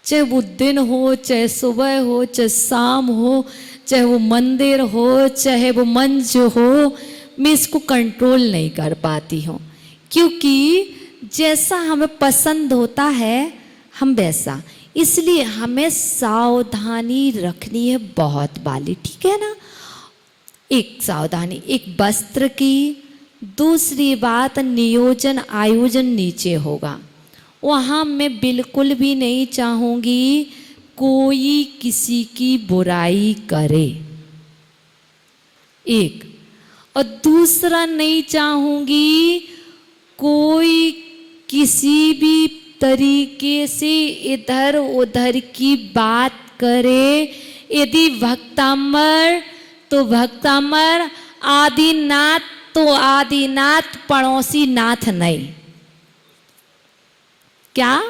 S2: चाहे वो दिन हो, चाहे सुबह हो, चाहे शाम हो, चाहे वो मंदिर हो, चाहे वो मंच हो, मैं इसको कंट्रोल नहीं कर पाती हूँ। क्योंकि जैसा हमें पसंद होता है हम वैसा, इसलिए हमें सावधानी रखनी है बहुत वाली, ठीक है ना। एक सावधानी, एक वस्त्र की, दूसरी बात नियोजन आयोजन नीचे होगा। वहाँ मैं बिल्कुल भी नहीं चाहूँगी कोई किसी की बुराई करे, एक, और दूसरा नहीं चाहूँगी कोई किसी भी तरीके से इधर उधर की बात करे। यदि भक्तामर तो भक्तामर, आदिनाथ तो आदिनाथ, पड़ोसी नाथ नहीं। क्या?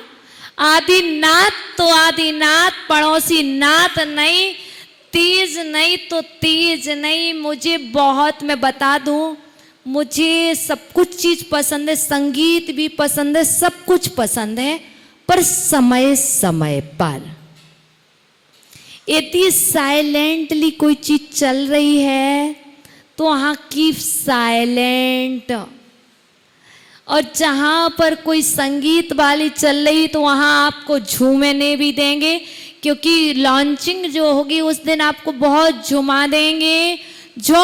S2: आदिनाथ तो आदिनाथ, पड़ोसी नाथ नहीं। तेज नहीं तो तेज नहीं। मुझे बहुत, मैं बता दूं, मुझे सब कुछ चीज पसंद है, संगीत भी पसंद है, सब कुछ पसंद है, पर समय समय पर। यदि साइलेंटली कोई चीज चल रही है तो वहां कीप साइलेंट, और जहां पर कोई संगीत वाली चल रही तो वहां आपको झूमने भी देंगे, क्योंकि लॉन्चिंग जो होगी उस दिन आपको बहुत झुमा देंगे। जो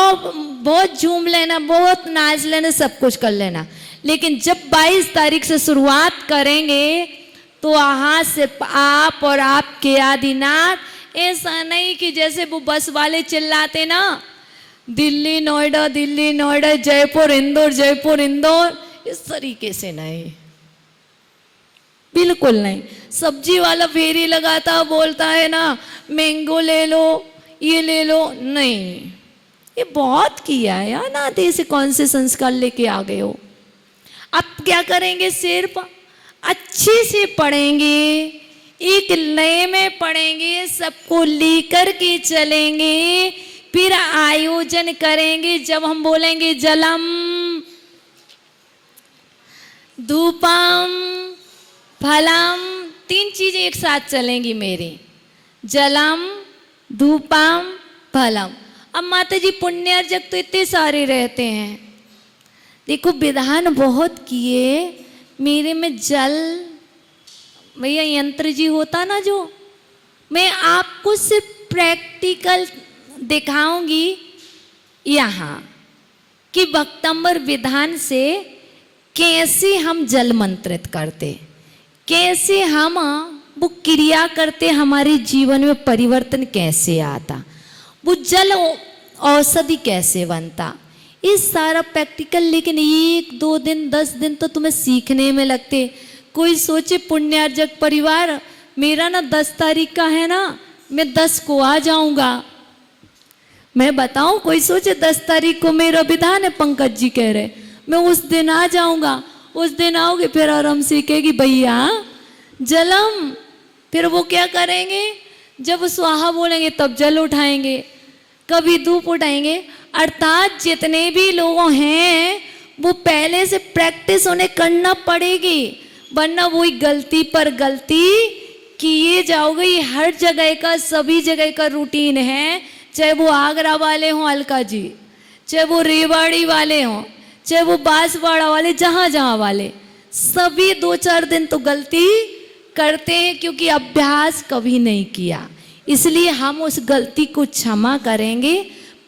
S2: बहुत झूम लेना, बहुत नाच लेना, सब कुछ कर लेना, लेकिन जब 22 तारीख से शुरुआत करेंगे तो वहां से आप और आपके आदिनाथ, ऐसा नहीं कि जैसे वो बस वाले चिल्लाते ना, दिल्ली नोएडा, दिल्ली नोएडा, जयपुर इंदौर, जयपुर इंदौर, इस तरीके से नहीं, बिल्कुल नहीं। सब्जी वाला फेरी लगाता बोलता है ना, मैंगो ले लो, ये ले लो, नहीं, ये बहुत किया है यार। ना दे से कौन से संस्कार लेके आ गए हो। अब क्या करेंगे, सिर्फ अच्छे से पढ़ेंगे, एक लय में पढ़ेंगे, सबको लेकर के चलेंगे, फिर आयोजन करेंगे। जब हम बोलेंगे जलम धूपम फलम, 3 चीजें एक साथ चलेंगी मेरी, जलम धूपम फलम। अब माता जी पुण्यार्जक तो इतने सारे रहते हैं, देखो विधान बहुत किए, मेरे में जल, भैया यंत्र जी होता ना जो, मैं आपको सिर्फ प्रैक्टिकल दिखाऊंगी यहाँ कि भक्तंबर विधान से कैसे हम जल मंत्रित करते, कैसे हम वो क्रिया करते, हमारे जीवन में परिवर्तन कैसे आता, वो जल औषधि कैसे बनता, इस सारा प्रैक्टिकल। लेकिन 1-2 दिन 10 दिन तो तुम्हें सीखने में लगते। कोई सोचे पुण्यार्जक परिवार, मेरा ना 10 तारीख का है ना, मैं 10 को आ जाऊंगा। मैं बताऊं, कोई सोचे 10 तारीख को मेरा विधान है, पंकज जी कह रहे, मैं उस दिन आ जाऊंगा। उस दिन आओगे फिर आराम सीखेगी भैया जलम, फिर वो क्या करेंगे, जब स्वाहा बोलेंगे तब जल उठाएंगे, कभी धूप उठाएंगे। अर्थात जितने भी लोग हैं वो पहले से प्रैक्टिस उन्हें करना पड़ेगी, वरना वही गलती पर गलती किए जाओगे। ये हर जगह का, सभी जगह का रूटीन है, चाहे वो आगरा वाले हों अलका जी, चाहे वो रेवाड़ी वाले हों, चाहे वो बांसवाड़ा वाले, जहाँ जहाँ वाले, सभी 2-4 दिन तो गलती करते हैं, क्योंकि अभ्यास कभी नहीं किया। इसलिए हम उस गलती को क्षमा करेंगे,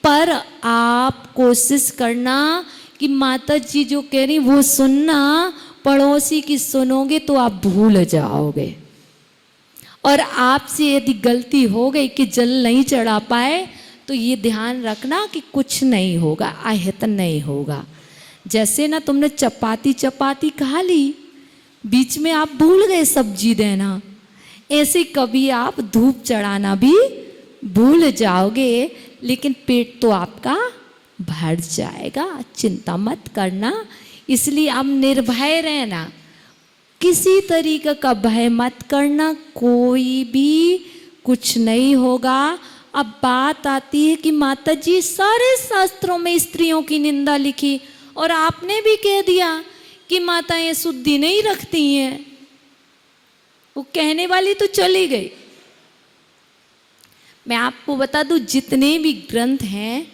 S2: पर आप कोशिश करना कि माता जी जो कह रही वो सुनना, पड़ोसी की सुनोगे तो आप भूल जाओगे। और आपसे यदि गलती हो गई कि जल नहीं चढ़ा पाए, तो ये ध्यान रखना कि कुछ नहीं होगा, अहित नहीं होगा। जैसे ना तुमने चपाती खा ली,
S12: बीच में आप भूल गए सब्जी देना। ऐसे कभी आप धूप चढ़ाना भी भूल जाओगे, लेकिन पेट तो आपका भर जाएगा, चिंता मत करना। इसलिए आप निर्भय रहना, किसी तरीके का भय मत करना, कोई भी कुछ नहीं होगा। अब बात आती है कि माता जी सारे शास्त्रों में स्त्रियों की निंदा लिखी और आपने भी कह दिया कि माताएं शुद्धि नहीं रखती हैं। वो कहने वाली तो चली गई। मैं आपको बता दूं, जितने भी ग्रंथ हैं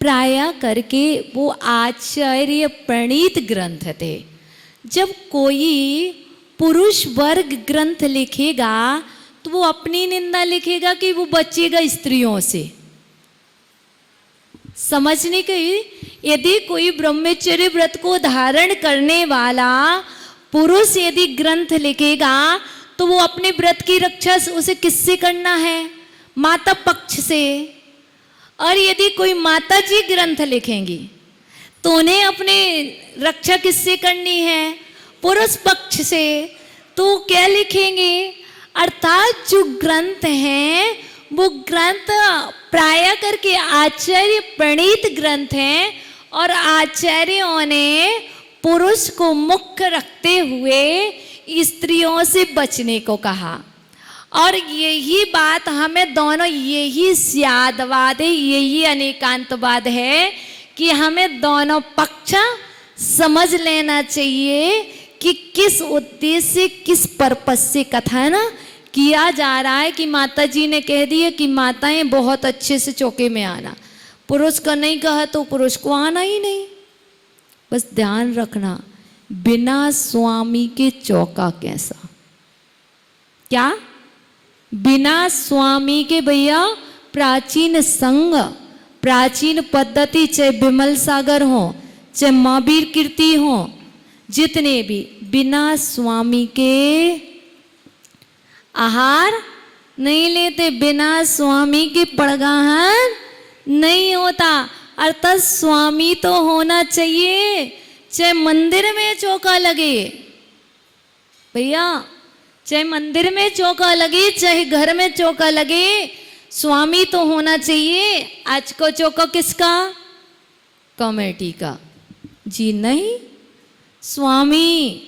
S12: प्राय करके वो आचार्य प्रणीत ग्रंथ थे। जब कोई पुरुष वर्ग ग्रंथ लिखेगा तो वो अपनी निंदा लिखेगा कि वो बचेगा स्त्रियों से। समझने की, यदि कोई ब्रह्मचर्य व्रत को धारण करने वाला पुरुष यदि ग्रंथ लिखेगा तो वो अपने व्रत की रक्षा उसे किससे करना है? माता पक्ष से। और यदि कोई माता जी ग्रंथ लिखेंगी तो उन्हें अपने रक्षा किससे करनी है? पुरुष पक्ष से। तो क्या लिखेंगे? अर्थात जो ग्रंथ हैं वो ग्रंथ प्राय करके आचार्य प्रणीत ग्रंथ हैं और आचार्यों ने पुरुष को मुख्य रखते हुए स्त्रियों से बचने को कहा। और यही बात हमें दोनों, यही स्यादवाद है, यही अनेकांतवाद है कि हमें दोनों पक्ष समझ लेना चाहिए कि किस उद्देश्य से, किस पर्पस से कथा ना किया जा रहा है। कि माता जी ने कह दिया कि माताएं बहुत अच्छे से चौके में आना, पुरुष का नहीं कहा तो पुरुष को आना ही नहीं। बस ध्यान रखना, बिना स्वामी के चौका कैसा? क्या? बिना स्वामी के भैया प्राचीन संघ, प्राचीन पद्धति, चाहे विमल सागर हो, चाहे महावीर कीर्ति हो, जितने भी, बिना स्वामी के आहार नहीं लेते, बिना स्वामी के पड़गाहन नहीं होता। अर्थात स्वामी तो होना चाहिए, चाहे मंदिर में चौका लगे भैया, चाहे मंदिर में चौका लगे, चाहे घर में चौका लगे, स्वामी तो होना चाहिए। आज को चौका किसका? कमेटी का जी नहीं, स्वामी।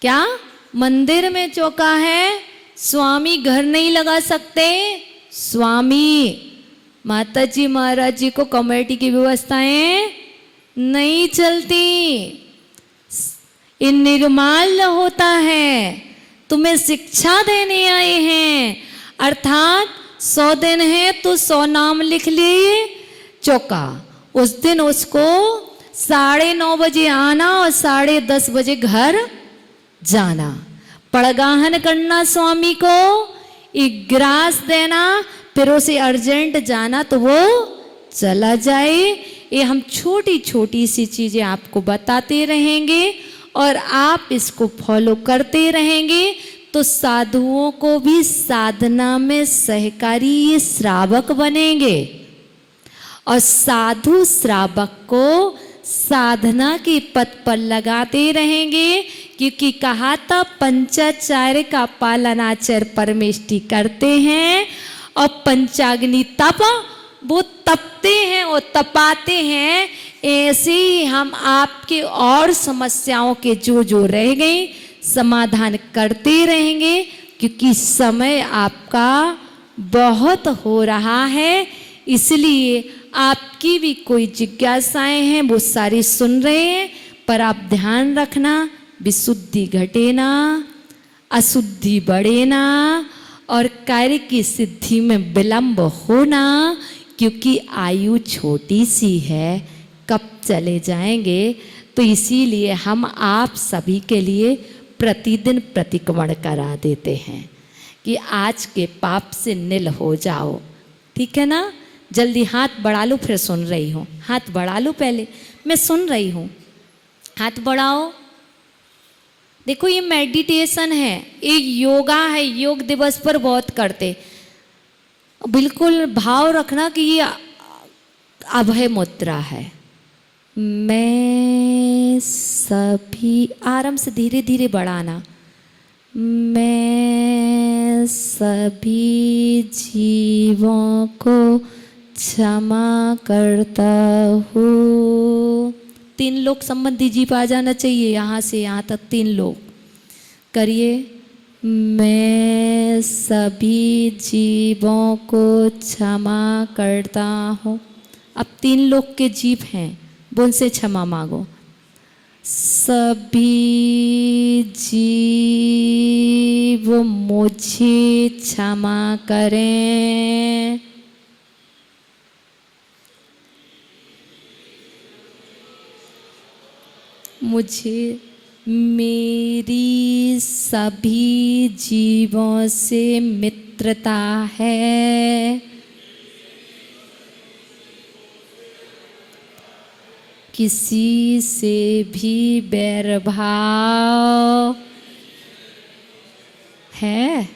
S12: क्या मंदिर में चौका है? स्वामी घर नहीं लगा सकते। स्वामी माता जी महाराज जी को कमेटी की व्यवस्थाएं नहीं चलती, ये निर्माल्य होता है। तुम्हें शिक्षा देने आए हैं, अर्थात 100 दिन है तो 100 नाम लिख लिए चौका। उस दिन उसको 9:30 बजे आना और 10:30 बजे घर जाना। पड़गाहन करना स्वामी को, एक ग्रास देना, फिर उसे अर्जेंट जाना तो वो चला जाए। ये हम छोटी छोटी सी चीजें आपको बताते रहेंगे और आप इसको फॉलो करते रहेंगे तो साधुओं को भी साधना में सहकारी श्रावक बनेंगे और साधु श्रावक को साधना के पथ पर लगाते रहेंगे। क्योंकि कहा था पंचाचार्य का पालन आचार्य परमेष्टि करते हैं और पंचाग्नि तप वो तपते हैं और तपाते हैं। ऐसे ही हम आपके और समस्याओं के जो रह गए समाधान करते रहेंगे, क्योंकि समय आपका बहुत हो रहा है। इसलिए आपकी भी कोई जिज्ञासाएं हैं वो सारी सुन रहे हैं, पर आप ध्यान रखना विशुद्धि घटे ना, अशुद्धि बढ़े ना और कार्य की सिद्धि में विलंब होना, क्योंकि आयु छोटी सी है, कब चले जाएंगे। तो इसीलिए हम आप सभी के लिए प्रतिदिन प्रतिक्रमण करा देते हैं कि आज के पाप से निल हो जाओ। ठीक है ना? जल्दी हाथ बढ़ा लो, फिर सुन रही हूँ। हाथ बढ़ा लो, पहले मैं सुन रही हूँ। हाथ बढ़ाओ। देखो ये मेडिटेशन है, एक योगा है, योग दिवस पर बहुत करते। बिल्कुल भाव रखना कि ये अभय मुद्रा है। मैं मैं सभी, आराम से धीरे धीरे बढ़ाना, मैं सभी जीवों को क्षमा करता हूँ। 3 लोग संबंधी जीव आ जाना चाहिए, यहाँ से यहाँ तक 3 लोग करिए। मैं सभी जीवों को क्षमा करता हूँ। अब 3 लोग के जीव हैं, वो उनसे क्षमा मांगो। सभी जीव मुझे क्षमा करें। मुझे मेरी सभी जीवों से मित्रता है। किसी से भी बैरभाव है,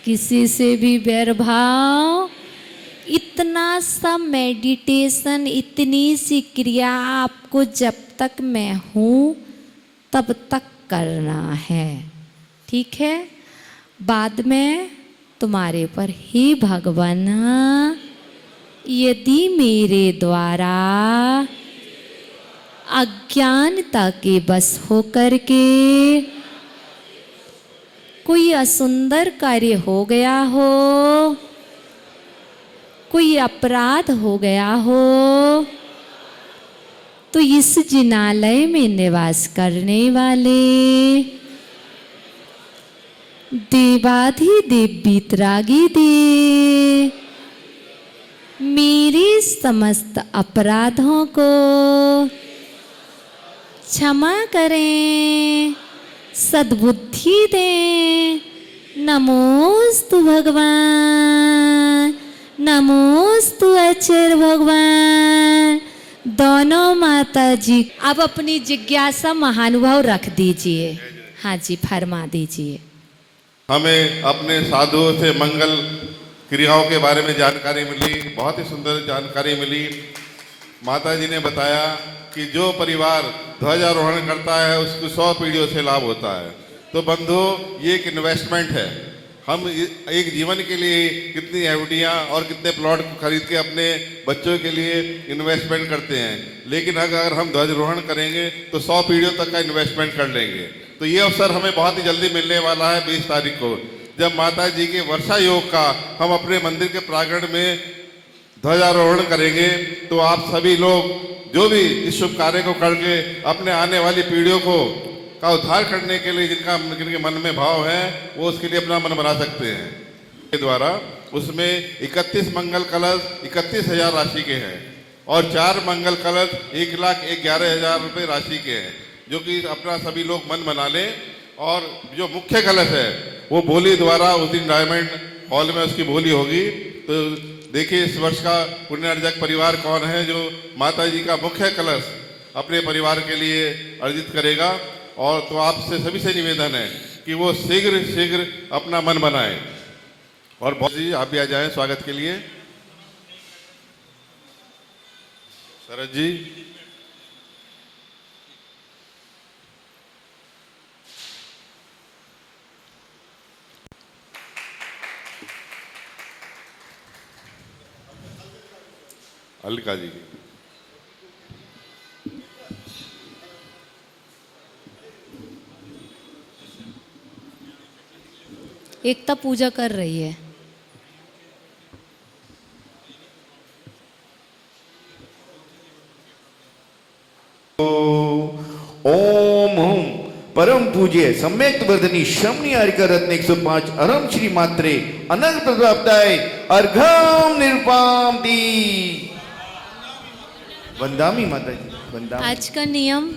S12: किसी से भी बैरभाव। इतना सा मेडिटेशन, इतनी सी क्रिया आपको जब तक मैं हूँ तब तक करना है, ठीक है? बाद में तुम्हारे पर ही भगवान यदि मेरे द्वारा अज्ञानता के बस होकर के कोई असुंदर कार्य हो गया हो, कोई अपराध हो गया हो, तो इस जिनालय में निवास करने वाले देवाधिदेव वितरागी देव मेरे समस्त अपराधों को क्षमा करें, सद्बुद्धि दें। नमोस्तु भगवान, नमोस्तु अचर भगवान। दोनों माता जी अब अपनी जिज्ञासा महानुभाव रख दीजिए। हाँ जी, फरमा दीजिए।
S10: हमें अपने साधुओं से मंगल क्रियाओं के बारे में जानकारी मिली, बहुत ही सुंदर जानकारी मिली। माता जी ने बताया कि जो परिवार ध्वजारोहण करता है उसको 100 पीढ़ियों से लाभ होता है। तो बंधु, ये एक इन्वेस्टमेंट है। हम एक जीवन के लिए कितनी एफडियाँ और कितने प्लॉट खरीद के अपने बच्चों के लिए इन्वेस्टमेंट करते हैं, लेकिन अगर हम ध्वजारोहण करेंगे तो 100 पीढ़ियों तक का इन्वेस्टमेंट कर लेंगे। तो ये अवसर हमें बहुत ही जल्दी मिलने वाला है 20 तारीख को, जब माता जी के वर्षा योग का हम अपने मंदिर के प्रांगण में ध्वजारोहण करेंगे। तो आप सभी लोग जो भी इस शुभ कार्य को करके अपने आने वाली पीढ़ियों को का उद्धार करने के लिए जिनके मन में भाव है, वो उसके लिए अपना मन बना सकते हैं के द्वारा। उसमें 31 मंगल कलश 31,000 राशि के हैं और 4 मंगल कलश 1,11,000 रुपये राशि के हैं, जो कि अपना सभी लोग मन बना लें। और जो मुख्य कलश है वो बोली द्वारा उस दिन डायमंड हॉल में उसकी बोली होगी। तो देखिए इस वर्ष का पुण्यार्जक परिवार कौन है जो माता जी का मुख्य कलश अपने परिवार के लिए अर्जित करेगा। और तो आपसे सभी से निवेदन है कि वो शीघ्र शीघ्र अपना मन बनाएं। और बहुत जी आप भी आ जाएं स्वागत के लिए। शरद जी, अलका जी,
S12: एकता पूजा कर रही है।
S9: ओम हम परम पूज्य सम्यक वर्धनी शमनी हरिकर रत्न 105 अरम श्री मात्रे अनंत प्रदाय अर्घम निरुपाम दी। वंदामी माता जी, वंदामी।
S12: आज का नियम